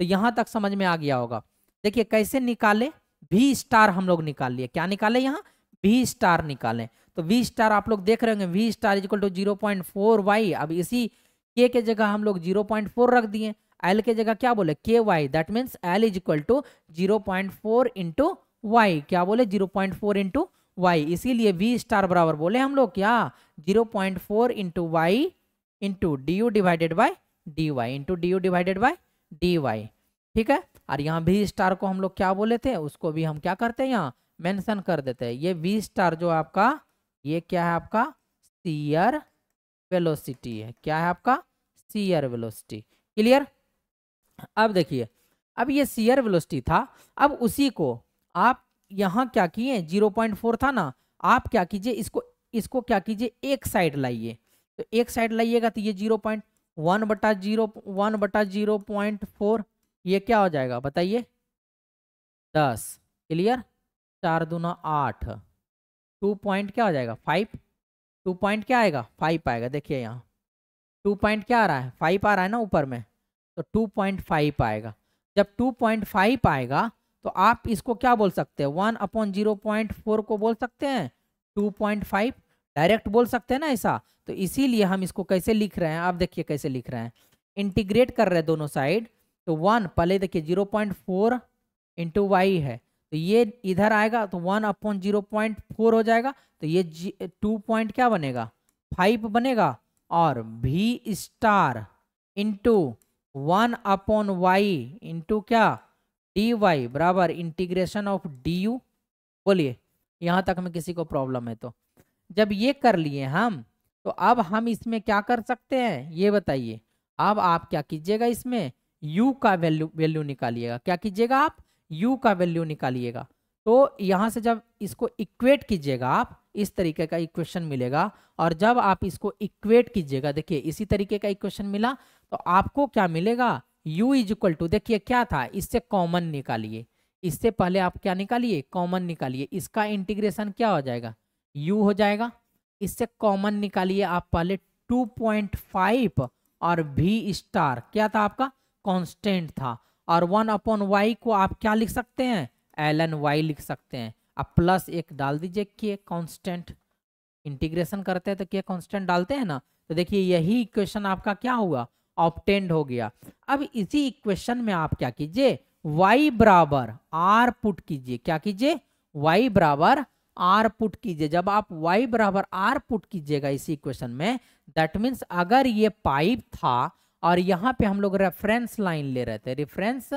तो यहाँ तक समझ में आ गया होगा। देखिए कैसे निकाले भी स्टार हम लोग निकाल लिए, क्या निकाले यहाँ भी स्टार निकाले, तो वी स्टार आप लोग देख रहे होंगे V star equal to 0.4 Y. अब इसी के के जगह हम लोग 0.4 रख दिए, एल के जगह क्या बोले K Y, that means L is equal to 0.4 into Y, क्या बोले 0.4 इंटू वाई, इसीलिए वी स्टार बराबर बोले हम लोग क्या 0.4 into Y into D U divided by D Y into D U divided by D Y, ठीक है। और यहाँ वी स्टार को हम लोग क्या बोले थे उसको भी हम क्या करते हैं यहाँ मेंशन कर देते हैं। ये वी स्टार जो आपका ये क्या है आपका शियर वेलोसिटी है, क्या है आपका शियर वेलोसिटी, क्लियर। अब देखिए अब ये शियर वेलोसिटी था, अब उसी को आप यहाँ क्या किए 0.4 था ना, आप क्या कीजिए इसको क्या कीजिए एक साइड लाइए, तो एक साइड लाइएगा तो ये 0.1/0.4 ये क्या हो जाएगा बताइए 10, क्लियर, 4 दूना 8, 2 पॉइंट क्या हो जाएगा 5, 2 पॉइंट क्या आएगा 5 आएगा, देखिए यहाँ 2 पॉइंट क्या आ रहा है 5 आ रहा है ना ऊपर में, तो 2.5 आएगा। जब 2.5 आएगा तो आप इसको क्या बोल सकते हैं 1/0.4 को बोल सकते हैं 2.5 डायरेक्ट बोल सकते हैं ना ऐसा। तो इसीलिए हम इसको कैसे लिख रहे हैं आप देखिए कैसे लिख रहे हैं, इंटीग्रेट कर रहे हैं दोनों साइड, तो 1 पहले देखिए 0.4 इंटू वाई है तो ये इधर आएगा तो 1/0.4 हो जाएगा, तो ये 2 पॉइंट क्या बनेगा 5 बनेगा, और v star into 1/y into क्या dy बराबर इंटीग्रेशन ऑफ du। बोलिए यहाँ तक में किसी को प्रॉब्लम है तो? जब ये कर लिए हम तो अब हम इसमें क्या कर सकते हैं ये बताइए। अब आप क्या कीजिएगा, इसमें u का वैल्यू निकालिएगा। क्या कीजिएगा आप? u का वैल्यू निकालिएगा। तो यहाँ से जब इसको इक्वेट कीजिएगा आप, इस तरीके का इक्वेशन मिलेगा। और जब आप इसको इक्वेट कीजिएगा, देखिए इसी तरीके का इक्वेशन मिला तो आपको क्या मिलेगा, u इज इक्वल टू, देखिए क्या था, इससे कॉमन निकालिए। इससे पहले आप क्या निकालिए, कॉमन निकालिए। इसका इंटीग्रेशन क्या हो जाएगा, u हो जाएगा। इससे कॉमन निकालिए आप पहले 2.5 और v स्टार क्या था आपका, कांस्टेंट था। और 1/y को आप क्या लिख सकते हैं, ln y लिख सकते हैं। अब प्लस एक डाल दीजिए के कांस्टेंट, इंटीग्रेशन करते हैं तो के कांस्टेंट डालते हैं ना। तो देखिए यही इक्वेशन आपका क्या हुआ, ऑब्टेन्ड हो गया। अब इसी इक्वेशन में आप क्या कीजिए, y बराबर r पुट कीजिए। क्या कीजिए, y बराबर r पुट कीजिए। जब आप y बराबर r पुट कीजिएगा इसी इक्वेशन में, दैट मीन्स अगर ये पाइप था और यहाँ पे हम लोग रेफरेंस लाइन ले रहे थे, रेफरेंस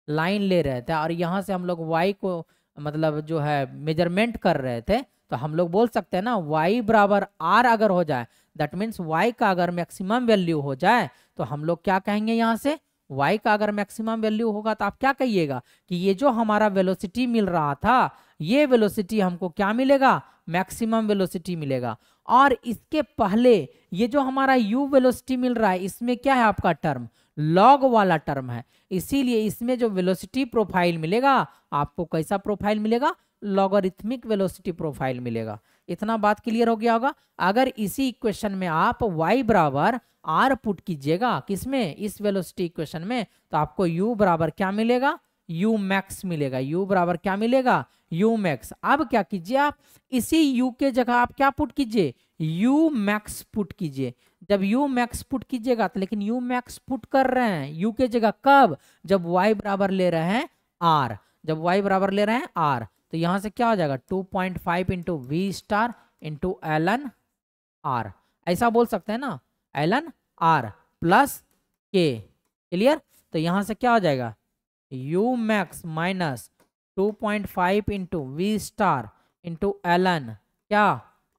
लाइन ले रहे थे, और यहाँ से हम लोग y को मतलब जो है मेजरमेंट कर रहे थे, तो हम लोग बोल सकते हैं ना y बराबर r अगर हो जाए, दैट मीन्स y का अगर मैक्सिमम वैल्यू हो जाए तो हम लोग क्या कहेंगे, यहाँ से y का अगर मैक्सिमम वैल्यू होगा तो आप क्या कहिएगा कि ये जो हमारा वेलोसिटी मिल रहा था, ये वेलोसिटी हमको क्या मिलेगा, मैक्सिमम वेलोसिटी मिलेगा। और इसके पहले ये जो हमारा u वेलोसिटी मिल रहा है, इसमें क्या है आपका टर्म, लॉग वाला टर्म है। इसीलिए इसमें जो वेलोसिटी प्रोफाइल मिलेगा आपको कैसा प्रोफाइल मिलेगा, लॉगरिथमिक वेलोसिटी प्रोफाइल मिलेगा। इतना बात क्लियर हो गया होगा। अगर इसी इक्वेशन में आप y बराबर r पुट कीजिएगा, किसमें, इस वेलोसिटी इक्वेशन में, तो आपको u बराबर क्या मिलेगा, u मैक्स मिलेगा। u बराबर क्या मिलेगा, u मैक्स। अब क्या कीजिए आप, इसी u के जगह आप क्या पुट कीजिए, u मैक्स पुट कीजिए। जब u मैक्स पुट कीजिएगा तो, लेकिन u मैक्स पुट कर रहे हैं u के जगह कब, जब y बराबर ले रहे हैं r। जब y बराबर ले रहे हैं r, तो यहां से क्या हो जाएगा 2.5 into V star into ln r, ऐसा बोल सकते हैं ना, ln r plus K. Clear? तो यहां से क्या हो जाएगा, u max minus 2.5 into V star into ln क्या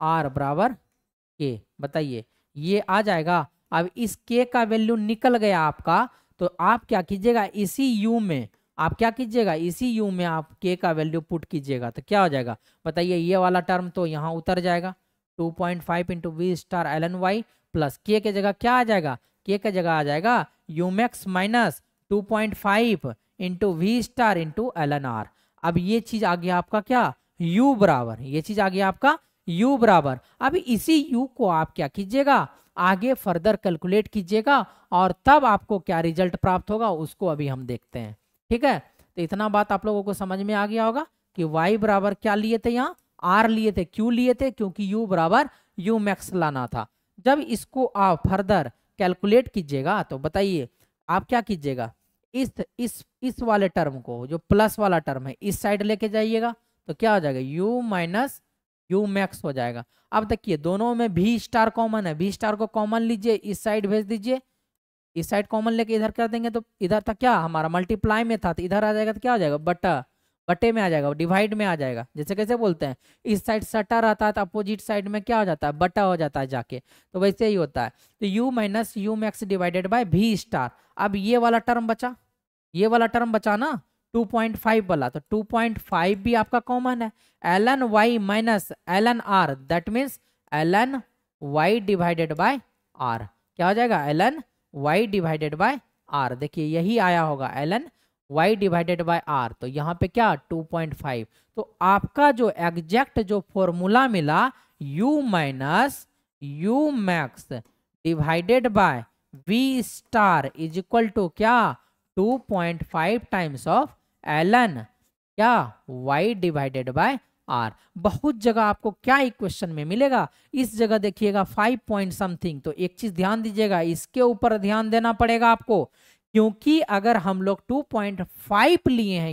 r बराबर के। बताइए ये आ जाएगा। अब इस k का वैल्यू निकल गया आपका, तो आप क्या कीजिएगा, इसी u में आप क्या कीजिएगा, इसी u में आप k का वैल्यू पुट कीजिएगा तो क्या हो जाएगा, बताइए ये वाला टर्म तो यहाँ उतर जाएगा, 2.5 into V star ln y plus k के जगह क्या आ जाएगा, k के जगह आ जाएगा u max minus 2.5 into V star into ln r। अब ये चीज आ गया आपका क्या, u बराबर, ये चीज आ गया आपका u बराबर। अब इसी u को आप क्या कीजिएगा, आगे फर्दर कैलकुलेट कीजिएगा और तब आपको क्या रिजल्ट प्राप्त होगा उसको अभी हम देखते हैं। ठीक है, तो इतना बात आप लोगों को समझ में आ गया होगा कि y बराबर क्या लिए थे, यहाँ r लिए थे। क्यों लिए थे, क्योंकि u बराबर u मैक्स लाना था। जब इसको आप फर्दर कैलकुलेट कीजिएगा तो बताइए आप क्या कीजिएगा, इस वाले टर्म को, जो प्लस वाला टर्म है, इस साइड लेके जाइएगा तो क्या हो जाएगा, u माइनस u मैक्स हो जाएगा। अब देखिए दोनों में v स्टार कॉमन है, v स्टार को कॉमन लीजिए, इस साइड भेज दीजिए, इस साइड कॉमन लेके इधर कर देंगे तो इधर तक क्या हमारा मल्टीप्लाई में था तो इधर आ जाएगा तो क्या हो जाएगा, बटे में आ जाएगा, डिवाइड में आ जाएगा। जैसे कैसे बोलते हैं, इस साइड सटा रहता है तो अपोजिट साइड में क्या हो जाता है, बटा हो जाता है जाके, तो वैसे ही होता है। तो u minus you max divided by v star. अब ये वाला टर्म बचा, ये वाला टर्म बचा ना 2.5 वाला, तो 2.5 भी आपका कॉमन है, ln y minus ln r, that means ln y divided by r। क्या हो जाएगा, ln y divided by r। देखिए यही आया होगा ln y divided by r। तो यहाँ पे क्या 2.5। तो आपका जो एग्जैक्ट जो फॉर्मूला मिला, u minus u max divided by v star is equal to क्या 2.5 टाइम्स ऑफ ln क्या y डिवाइडेड बाय r। बहुत जगह आपको क्या इक्वेशन में मिलेगा, इस जगह देखिएगा 5 पॉइंट समथिंग। तो एक चीज ध्यान दीजिएगा, इसके ऊपर ध्यान देना पड़ेगा आपको, क्योंकि अगर हम लोग 2.5 लिए हैं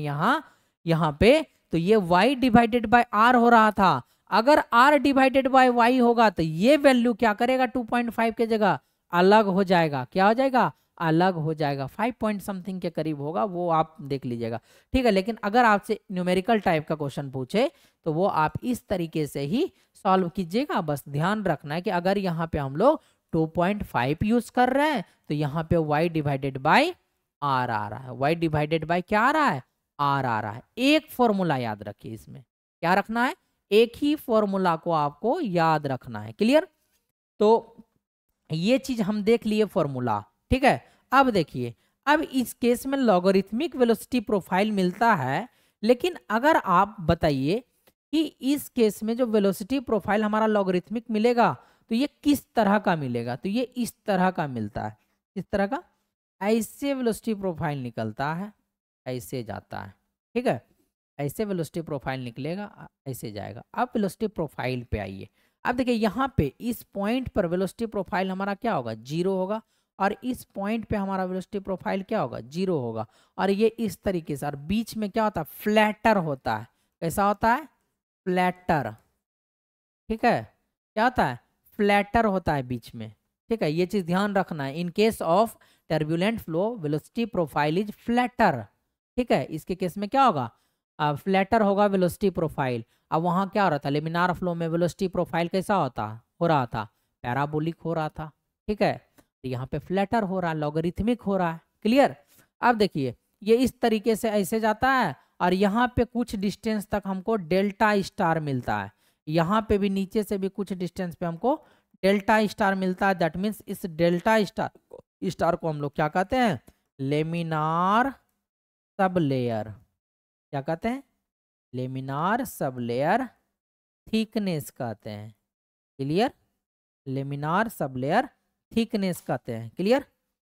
यहाँ पे, तो ये y डिवाइडेड बाय r हो रहा था। अगर r डिवाइडेड बाय y होगा तो ये वैल्यू क्या करेगा, 2.5 के जगह अलग हो जाएगा, क्या हो जाएगा, अलग हो जाएगा, 5 पॉइंट समथिंग के करीब होगा, वो आप देख लीजिएगा, ठीक है। लेकिन अगर आपसे न्यूमेरिकल टाइप का क्वेश्चन पूछे तो वो आप इस तरीके से ही सॉल्व कीजिएगा। बस ध्यान रखना है कि अगर यहाँ पे हम लोग 2.5 यूज कर रहे हैं तो यहाँ पे y डिवाइडेड बाय r आ रहा है, y डिवाइडेड बाय क्या आ रहा है, r आ रहा है। एक फॉर्मूला याद रखिए, इसमें क्या रखना है, एक ही फॉर्मूला को आपको याद रखना है, क्लियर। तो ये चीज हम देख लिए फॉर्मूला, ठीक है। अब देखिए, अब इस केस में लॉगरिथमिक वेलोसिटी प्रोफाइल मिलता है, लेकिन अगर आप बताइए कि इस केस में जो वेलोसिटी प्रोफाइल हमारा लॉगरिथमिक मिलेगा तो ये किस तरह का मिलेगा, तो ये इस तरह का मिलता है, किस तरह का, ऐसे वेलोसिटी प्रोफाइल निकलता है, ऐसे जाता है, ठीक है, ऐसे वेलोसिटी प्रोफाइल निकलेगा, ऐसे जाएगा। अब वेलोसिटी प्रोफाइल पे आइए, अब देखिए यहाँ पे इस पॉइंट पर वेलोसिटी प्रोफाइल हमारा क्या होगा, 0 होगा, और इस पॉइंट पे हमारा वेलोसिटी प्रोफाइल क्या होगा, 0 होगा, और ये इस तरीके से, और बीच में क्या होता है, फ्लैटर होता है, कैसा होता है, फ्लैटर, ठीक है, क्या होता है, फ्लैटर होता है बीच में, ठीक है। ये चीज ध्यान रखना है, इन case of turbulent flow velocity profile is flatter, ठीक है। इसके केस में क्या होगा, फ्लैटर होगा वेलोसिटी प्रोफाइल। अब वहां क्या हो रहा था, लेमिनार फ्लो में वेलोसिटी प्रोफाइल कैसा हो रहा था, पैराबोलिक हो रहा था, ठीक है। तो यहाँ पे फ्लैटर हो रहा है, लॉगरिथमिक हो रहा है, क्लियर। अब देखिए ये इस तरीके से ऐसे जाता है, और यहाँ पे कुछ डिस्टेंस तक हमको डेल्टा स्टार मिलता है, यहाँ पे भी नीचे से भी कुछ डिस्टेंस पे हमको डेल्टा स्टार मिलता है। दैट मीन्स इस डेल्टा स्टार को हम लोग क्या कहते हैं, लेमिनार सब लेयर, क्या कहते हैं, लेमिनार सब लेयर थिकनेस कहते हैं, clear, laminar sub layer thickness कहते हैं, क्लियर,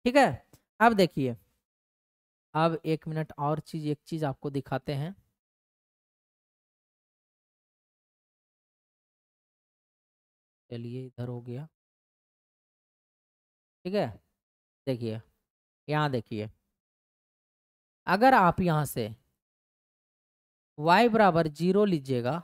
ठीक है। अब देखिए, अब एक मिनट और चीज, एक चीज आपको दिखाते हैं, चलिए इधर हो गया, ठीक है। देखिए यहाँ देखिए, अगर आप यहाँ से y बराबर 0 लीजिएगा,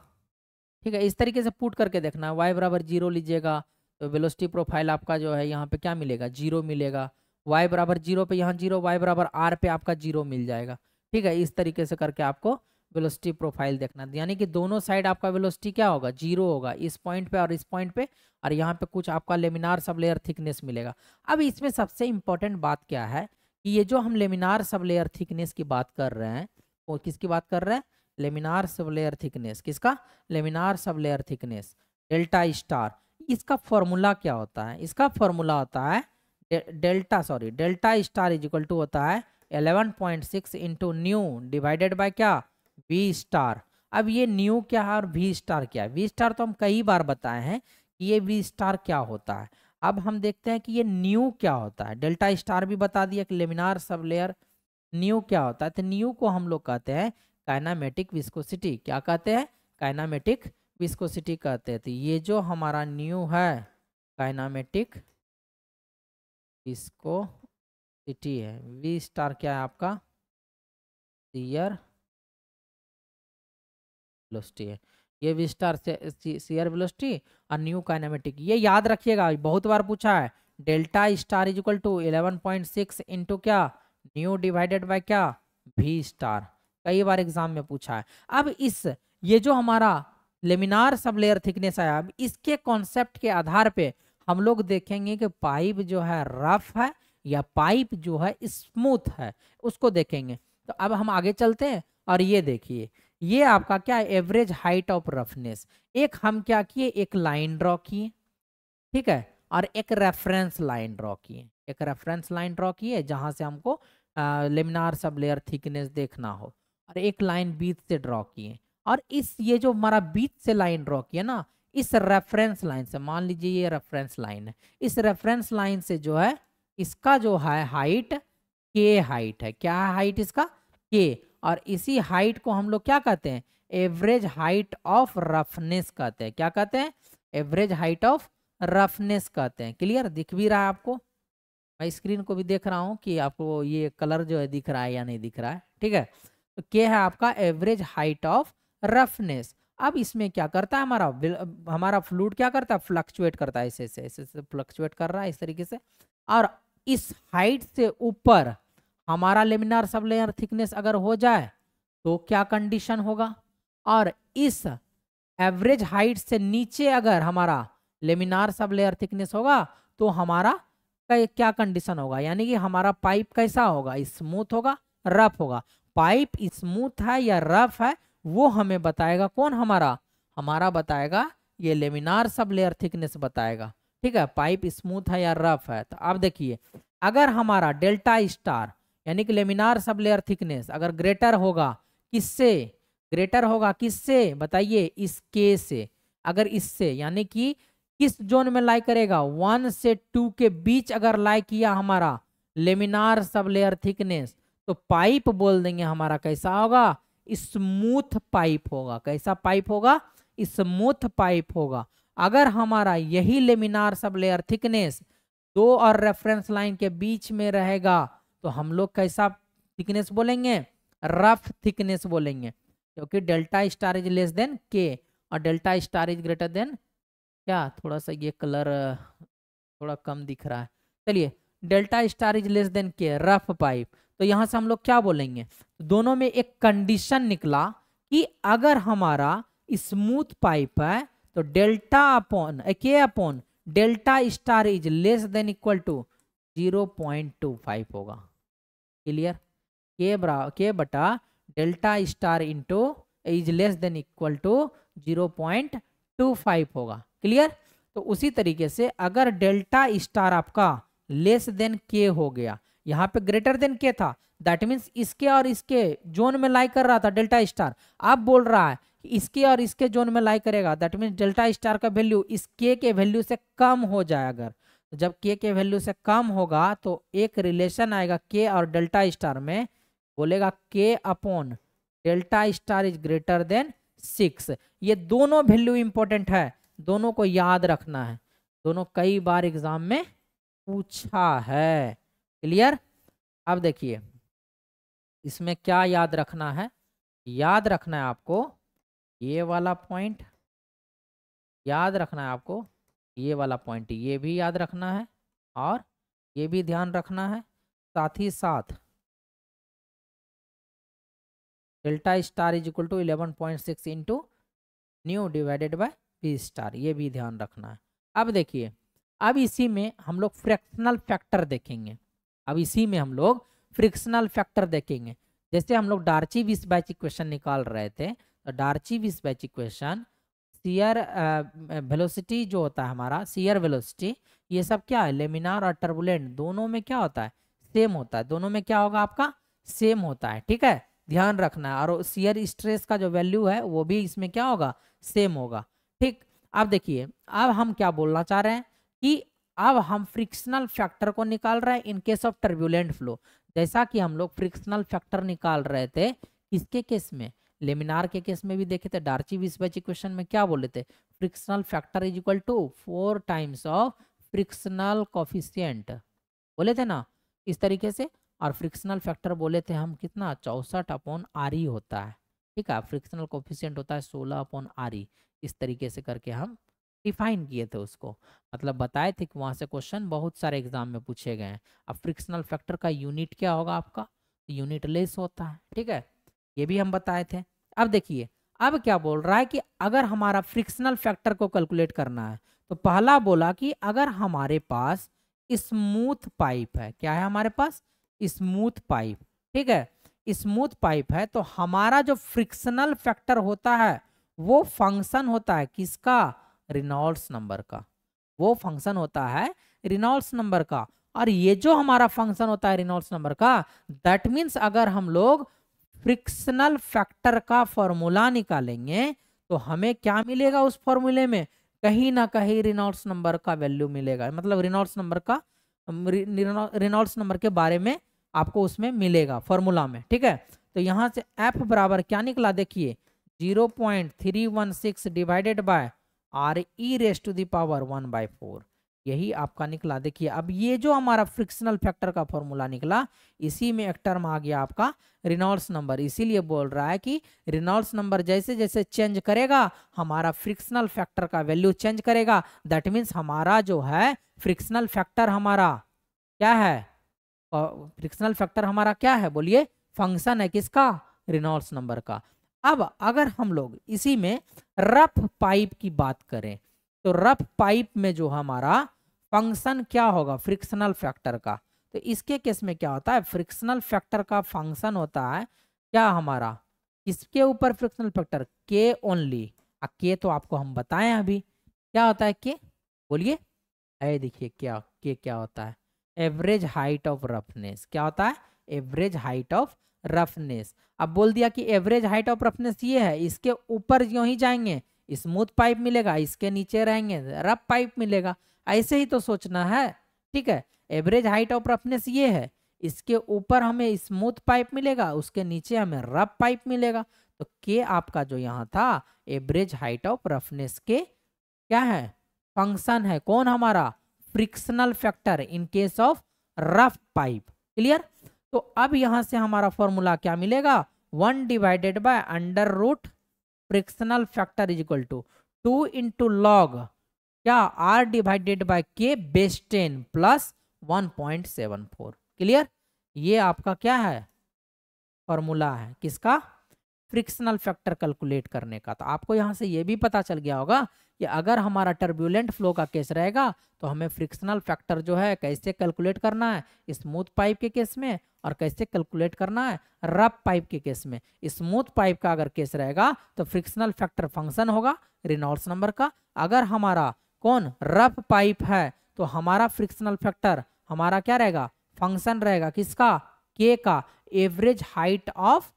ठीक है, इस तरीके से पुट करके देखना, y बराबर 0 लीजिएगा तो वेलोसिटी प्रोफाइल आपका जो है यहाँ पे क्या मिलेगा, 0 मिलेगा, y बराबर 0 पे यहाँ 0, y बराबर r पे आपका 0 मिल जाएगा, ठीक है। इस तरीके से करके आपको वेलोसिटी प्रोफाइल देखना, यानी कि दोनों साइड आपका वेलोसिटी क्या होगा, 0 होगा, इस पॉइंट पे और इस पॉइंट पे, और यहाँ पे कुछ आपका लेमिनार सब लेयर थिकनेस मिलेगा। अब इसमें सबसे इंपॉर्टेंट बात क्या है कि ये जो हम लेमिनार सब लेयर थिकनेस की बात कर रहे हैं, वो किसकी बात कर रहे हैं, लेमिनार सब लेयर थिकनेस, किसका, laminar sub layer thickness delta star. इसका फॉर्मूला क्या होता है, इसका फॉर्मूला होता है delta star is equal to होता है 11.6 इंटू न्यू डिवाइडेड बाय क्या, वी स्टार। अब ये न्यू क्या है और वी स्टार क्या है, वी स्टार तो हम कई बार बताए हैं कि ये वी स्टार क्या होता है। अब हम देखते हैं कि ये न्यू क्या होता है, डेल्टा स्टार भी बता दिया कि लेमिनार सब लेयर, न्यू क्या होता है, तो न्यू को हम लोग कहते हैं काइनामेटिक विस्कोसिटी, क्या कहते हैं, काइनामेटिक विस्कोसिटी कहते हैं। तो ये जो हमारा न्यू है काइनामेटिक विस्कोसिटी है, वी स्टार क्या है आपका, शियर वेलोसिटी है, ये वी स्टार से शियर वेलोसिटी, और न्यू काइनामेटिक, ये याद रखिएगा, बहुत बार पूछा है, delta star is equal to 11.6 into क्या, न्यू डिवाइडेड बाय क्या, वी स्टार, कई बार एग्जाम में पूछा है। अब इस ये जो हमारा लेमिनार सब लेयर थिकनेस है, अब इसके कॉन्सेप्ट के आधार पे हम लोग देखेंगे कि पाइप जो है रफ है या पाइप जो है स्मूथ है, उसको देखेंगे। तो अब हम आगे चलते हैं, और ये देखिए, ये आपका क्या है, एवरेज हाइट ऑफ रफनेस। एक हम क्या किए, एक लाइन ड्रॉ किए, ठीक है, और एक रेफरेंस लाइन ड्रॉ किए, एक रेफरेंस लाइन ड्रॉ किए जहां से हमको लेमिनार सब लेयर थिकनेस देखना हो, और एक लाइन बीच से ड्रॉ किए, और इस ये जो हमारा बीच से लाइन ड्रॉ किया ना, इस रेफरेंस लाइन से, मान लीजिए ये रेफरेंस लाइन है, इस रेफरेंस लाइन से जो है इसका जो है हाइट के हाइट है, क्या है हाइट इसका, के, और इसी हाइट को हम लोग क्या कहते हैं, एवरेज हाइट ऑफ रफनेस कहते हैं, क्या कहते हैं, एवरेज हाइट ऑफ रफनेस कहते हैं। क्लियर, दिख भी रहा है आपको, मैं स्क्रीन को भी देख रहा हूँ कि आपको ये कलर जो है दिख रहा है या नहीं दिख रहा है, ठीक है। तो क्या है आपका एवरेज हाइट ऑफ रफनेस। अब इसमें क्या करता है हमारा फ्लूइड क्या करता है, फ्लक्चुएट करता है, ऐसे फ्लक्चुएट कर रहा है इस तरीके से। और इस हाइट से ऊपर हमारा लेमिनार सब लेयर थिकनेस अगर हो जाए तो क्या कंडीशन होगा, और इस एवरेज हाइट से नीचे अगर हमारा लेमिनार सब लेयर थिकनेस होगा तो हमारा क्या कंडीशन होगा, यानी कि हमारा पाइप कैसा होगा, स्मूथ होगा, रफ होगा। पाइप स्मूथ है या रफ है वो हमें बताएगा कौन, हमारा बताएगा ये लेमिनार सब लेयर थिकनेस बताएगा। ठीक है, पाइप स्मूथ है या रफ है। तो अब देखिए अगर हमारा डेल्टा स्टार यानी कि लेमिनार सब लेयर थिकनेस अगर ग्रेटर होगा किससे बताइए, इस के से। अगर इससे यानी कि किस जोन में लाई करेगा, 1 से 2 के बीच अगर लाई किया हमारा लेमिनार सब लेयर थिकनेस, तो पाइप बोल देंगे हमारा कैसा होगा, स्मूथ पाइप होगा। कैसा पाइप होगा, स्मूथ पाइप होगा। अगर हमारा यही लेमिनार सब लेयर थिकनेस 2 और रेफरेंस लाइन के बीच में रहेगा तो हम लोग कैसा थिकनेस बोलेंगे, रफ थिकनेस बोलेंगे, क्योंकि delta star is less than के और delta star is greater than क्या, थोड़ा सा ये कलर थोड़ा कम दिख रहा है, चलिए delta star is less than के, रफ पाइप। तो यहां से हम लोग क्या बोलेंगे, दोनों में एक कंडीशन निकला कि अगर हमारा स्मूथ पाइप है तो delta upon K upon delta star is less than equal to 0.25 होगा। क्लियर, के बटा delta star into is less than equal to 0.25 होगा। क्लियर, तो उसी तरीके से अगर डेल्टा स्टार आपका लेस देन के हो गया, यहाँ पे ग्रेटर देन के था, दैट मीन्स इसके और इसके जोन में लाई कर रहा था डेल्टा स्टार, अब बोल रहा है कि इसके और इसके जोन में लाई करेगा, दैट मीन्स डेल्टा स्टार का वैल्यू इस के वैल्यू से कम हो जाए। अगर जब के वैल्यू से कम होगा तो एक रिलेशन आएगा के और डेल्टा स्टार में, बोलेगा के upon delta star is greater than 6। ये दोनों वैल्यू इंपॉर्टेंट है, दोनों को याद रखना है, दोनों कई बार एग्जाम में पूछा है। क्लियर, अब देखिए इसमें क्या याद रखना है, याद रखना है आपको ये वाला पॉइंट, याद रखना है आपको ये वाला पॉइंट, ये भी याद रखना है और ये भी ध्यान रखना है। साथ ही साथ delta star is equal to 11.6 into nu divided by P star, ये भी ध्यान रखना है। अब देखिए अब इसी में हम लोग फ्रैक्शनल फैक्टर देखेंगे, अब इसी में हम लोग फ्रिक्शनल फैक्टर देखेंगे। जैसे हम लोग डार्ची-वीसबैच इक्वेशन निकाल रहे थे, तो डार्ची-वीसबैच इक्वेशन शियर वेलोसिटी जो होता है हमारा, शियर वेलोसिटी, ये सब क्या है, लेमिनार और टर्बुलेंट दोनों में क्या होता है, सेम होता है, दोनों में क्या होगा आपका, सेम होता है। ठीक है, ध्यान रखना है। और शियर स्ट्रेस का जो वैल्यू है वो भी इसमें क्या होगा, सेम होगा। ठीक, अब देखिए अब हम क्या बोलना चाह रहे हैं कि अब हम फ्रिक्शनल फैक्टर को निकाल रहे हैं इन केस ऑफ टर्बुलेंट फ्लो। जैसा कि हम लोग फ्रिक्शनल फैक्टर निकाल रहे थे किसके केस में, लेमिनार के केस में भी देखे थे, डार्ची-वीसबैच इक्वेशन में क्या बोले थे, frictional factor is equal to 4 times of frictional coefficient बोले थे ना, इस तरीके से। और फ्रिक्शनल फैक्टर बोले थे हम कितना, 64/RE होता है। ठीक है, फ्रिक्शनल कोफिशिएंट होता है 16/RE, इस तरीके से करके हम डिफाइन किए थे उसको, मतलब बताए थे कि वहाँ से क्वेश्चन बहुत सारे एग्जाम में पूछे गए हैं। अब फ्रिक्शनल फैक्टर का यूनिट क्या होगा आपका, यूनिट लेस होता है। ठीक है, ये भी हम बताए थे। अब देखिए अब क्या बोल रहा है कि अगर हमारा फ्रिक्शनल फैक्टर को कैलकुलेट करना है तो पहला बोला कि अगर हमारे पास स्मूथ पाइप है, क्या है हमारे पास, स्मूथ पाइप। ठीक है, स्मूथ पाइप है तो हमारा जो फ्रिक्शनल फैक्टर होता है वो फंक्शन होता है किसका, रेनॉल्ड्स नंबर का, वो फंक्शन होता है रेनॉल्ड्स नंबर का। और ये जो हमारा फंक्शन होता है रेनॉल्ड्स नंबर का, दैट मीन्स अगर हम लोग फ्रिक्शनल फैक्टर का फॉर्मूला निकालेंगे तो हमें क्या मिलेगा, उस फॉर्मूले में कहीं ना कहीं रेनॉल्ड्स नंबर का वैल्यू मिलेगा, मतलब रेनॉल्ड्स नंबर के बारे में आपको उसमें मिलेगा फॉर्मूला में। ठीक है, तो यहां से एफ बराबर क्या निकला, देखिए 0.316 divided by RE raised to the power 1/4। यही आपका निकला। देखिए अब ये जो हमारा फ्रिक्शनल फैक्टर का फॉर्मूला निकला, इसी में एक टर्म आ गया आपका रेनॉल्ड्स नंबर। इसीलिए बोल रहा है कि रेनॉल्ड्स नंबर जैसे जैसे चेंज करेगा हमारा फ्रिक्शनल फैक्टर का वैल्यू चेंज करेगा। दैट मीन्स हमारा जो है फ्रिक्शनल फैक्टर हमारा क्या है, फ्रिक्शनल फैक्टर हमारा क्या है बोलिए, फंक्शन है किसका, रेनॉल्ड्स नंबर का। अब अगर हम लोग इसी में रफ पाइप की बात करें तो रफ पाइप में जो हमारा फंक्शन क्या होगा फ्रिक्शनल फैक्टर का, तो इसके केस में क्या होता है, फ्रिक्शनल फैक्टर का फंक्शन होता है क्या हमारा, किसके ऊपर फ्रिक्शनल फैक्टर, के ओनली। के तो आपको हम बताएं अभी क्या होता है के, बोलिए। देखिए क्या के क्या होता है, एवरेज हाइट ऑफ रफनेस। क्या होता है, एवरेज हाइट ऑफ रफनेस। अब बोल दिया कि एवरेज हाइट ऑफ रफनेस ये है, इसके ऊपर जो ही जाएंगे स्मूथ पाइप मिलेगा, इसके नीचे रहेंगे रफ पाइप मिलेगा। ऐसे ही तो सोचना है, ठीक है। एवरेज हाइट ऑफ रफनेस ये है, इसके ऊपर हमें स्मूथ पाइप मिलेगा, उसके नीचे हमें रफ पाइप मिलेगा। तो के आपका जो यहाँ था एवरेज हाइट ऑफ रफनेस के क्या है, फंक्शन है। कौन हमारा, frictional factor in case of rough pipe. Clear. तो अब यहां से हमारा फॉर्मूला क्या मिलेगा, 1 divided by under root frictional factor is equal to 2 into log क्या R divided by K base 10 plus 1.74। Clear. ये आपका क्या है, फॉर्मूला है किसका, फ्रिक्शनल फैक्टर कैलकुलेट करने का। तो आपको यहाँ से ये भी पता चल गया होगा कि अगर हमारा टर्बुलेंट फ्लो का केस रहेगा तो हमें फ्रिक्शनल फैक्टर जो है कैसे कैलकुलेट करना है स्मूथ पाइप के केस में, और कैसे कैलकुलेट करना है रफ पाइप के केस में। स्मूथ पाइप का अगर केस रहेगा तो फ्रिक्शनल फैक्टर फंक्शन होगा रेनॉल्ड्स नंबर का। अगर हमारा कौन रफ पाइप है तो हमारा फ्रिक्शनल फैक्टर हमारा क्या रहेगा, फंक्शन रहेगा किसका, के का, एवरेज हाइट ऑफ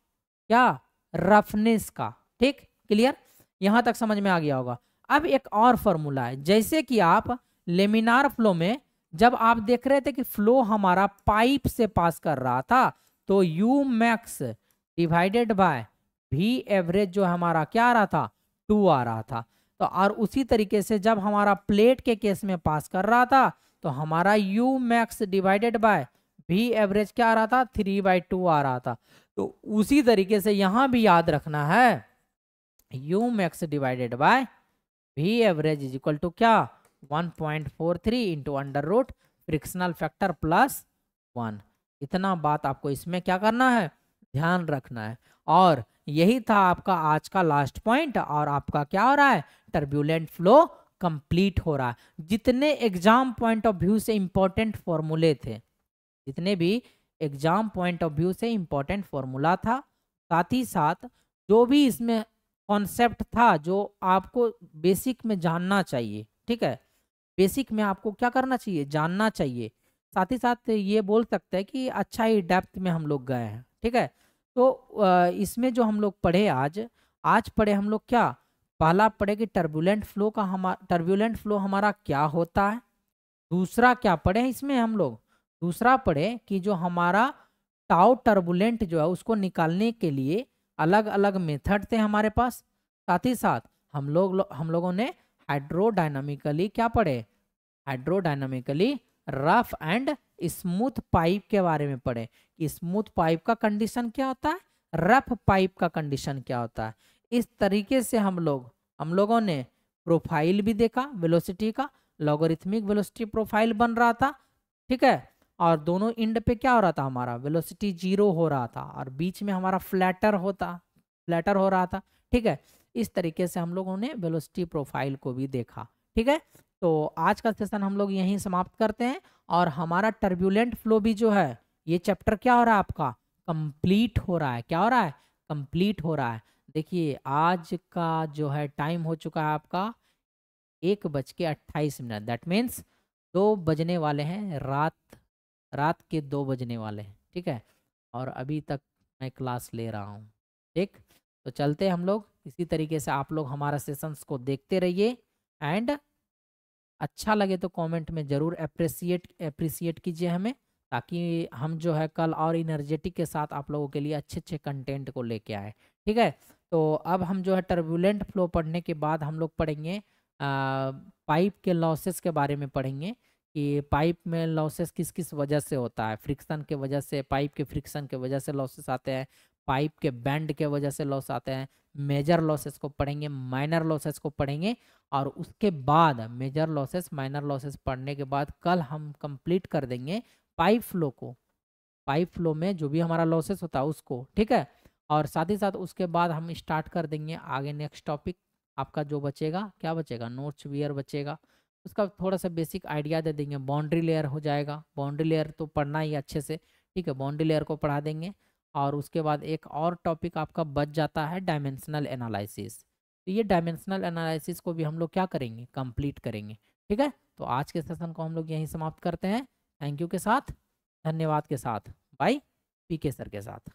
क्या, रफनेस का। ठीक, क्लियर, यहां तक समझ में आ गया होगा। अब एक और फॉर्मूला है, जैसे कि आप लेमिनार फ्लो में जब आप देख रहे थे कि फ्लो हमारा पाइप से पास कर रहा था तो U max divided by V average जो हमारा क्या आ रहा था, 2 आ रहा था। तो और उसी तरीके से जब हमारा प्लेट के केस में पास कर रहा था तो हमारा U max divided by V average क्या आ रहा था, 3/2 आ रहा था। तो उसी तरीके से यहां भी याद रखना है U max divided by V average is equal to क्या, 1.43 into under root frictional factor plus 1। इतना बात आपको इसमें क्या करना है, ध्यान रखना है। और यही था आपका आज का लास्ट पॉइंट। और आपका क्या हो रहा है, टर्बुलेंट फ्लो कंप्लीट हो रहा है। जितने एग्जाम पॉइंट ऑफ व्यू से इंपॉर्टेंट फॉर्मूले थे, जितने भी एग्जाम पॉइंट ऑफ व्यू से इंपॉर्टेंट फॉर्मूला था, साथ ही साथ जो भी इसमें कॉन्सेप्ट था जो आपको बेसिक में जानना चाहिए, ठीक है, बेसिक में आपको क्या करना चाहिए, जानना चाहिए। साथ ही साथ ये बोल सकते हैं कि अच्छा ही डेप्थ में हम लोग गए हैं, ठीक है। तो इसमें जो हम लोग पढ़े आज पढ़े हम लोग क्या, पहला पढ़े कि टर्बुलेंट फ्लो हमारा क्या होता है। दूसरा क्या पढ़े इसमें हम लोग, दूसरा पढ़े कि जो हमारा टाउ टर्बुलेंट जो है उसको निकालने के लिए अलग अलग मेथड थे हमारे पास। साथ ही साथ हम लोगों ने हाइड्रोडायनामिकली क्या पढ़े, हाइड्रोडायनामिकली रफ एंड स्मूथ पाइप के बारे में पढ़े कि स्मूथ पाइप का कंडीशन क्या होता है, रफ पाइप का कंडीशन क्या होता है। इस तरीके से हम लोगों ने प्रोफाइल भी देखा वेलोसिटी का, लॉगरिथमिक वेलोसिटी प्रोफाइल बन रहा था, ठीक है। और दोनों एंड पे क्या हो रहा था, हमारा वेलोसिटी 0 हो रहा था और बीच में हमारा फ्लैटर हो रहा था, ठीक है। इस तरीके से हम लोगों ने वेलोसिटी प्रोफाइल को भी देखा, ठीक है। तो आज का सेशन हम लोग यहीं समाप्त करते हैं। और हमारा टर्बुलेंट फ्लो भी जो है ये चैप्टर क्या हो रहा है आपका, कंप्लीट हो रहा है। क्या हो रहा है, कंप्लीट हो रहा है। देखिए आज का जो है टाइम हो चुका है आपका 1:28। दैट मीन्स 2 बजने वाले हैं, रात के 2 बजने वाले हैं, ठीक है। और अभी तक मैं क्लास ले रहा हूँ, ठीक। तो चलते हम लोग इसी तरीके से, आप लोग हमारा सेशंस को देखते रहिए। एंड अच्छा लगे तो कमेंट में ज़रूर अप्रिसिएट कीजिए हमें, ताकि हम जो है कल और इनर्जेटिक के साथ आप लोगों के लिए अच्छे अच्छे कंटेंट को लेके आए, ठीक है। तो अब हम जो है टर्बुलेंट फ्लो पढ़ने के बाद हम लोग पढ़ेंगे पाइप के लॉसेस के बारे में पढ़ेंगे कि पाइप में लॉसेस किस किस वजह से होता है। फ्रिक्शन के वजह से, पाइप के फ्रिक्शन के वजह से लॉसेस आते हैं, पाइप के बेंड के वजह से लॉस आते हैं। मेजर लॉसेस को पढ़ेंगे, माइनर लॉसेस को पढ़ेंगे, और उसके बाद मेजर लॉसेस माइनर लॉसेस पढ़ने के बाद कल हम कंप्लीट कर देंगे पाइप फ्लो को, पाइप फ्लो में जो भी हमारा लॉसेस होता है उसको, ठीक है। और साथ ही साथ उसके बाद हम स्टार्ट कर देंगे आगे नेक्स्ट टॉपिक। आपका जो बचेगा, क्या बचेगा, नोट्स वियर बचेगा, उसका थोड़ा सा बेसिक आइडिया दे देंगे। बाउंड्री लेयर हो जाएगा, बाउंड्री लेयर तो पढ़ना ही अच्छे से, ठीक है, बाउंड्री लेयर को पढ़ा देंगे। और उसके बाद एक और टॉपिक आपका बच जाता है, डायमेंशनल एनालिसिस। तो ये डायमेंशनल एनालिसिस को भी हम लोग क्या करेंगे, कंप्लीट करेंगे, ठीक है। तो आज के सेशन को हम लोग यहीं समाप्त करते हैं, थैंक यू के साथ, धन्यवाद के साथ, बाय, पीके सर के साथ।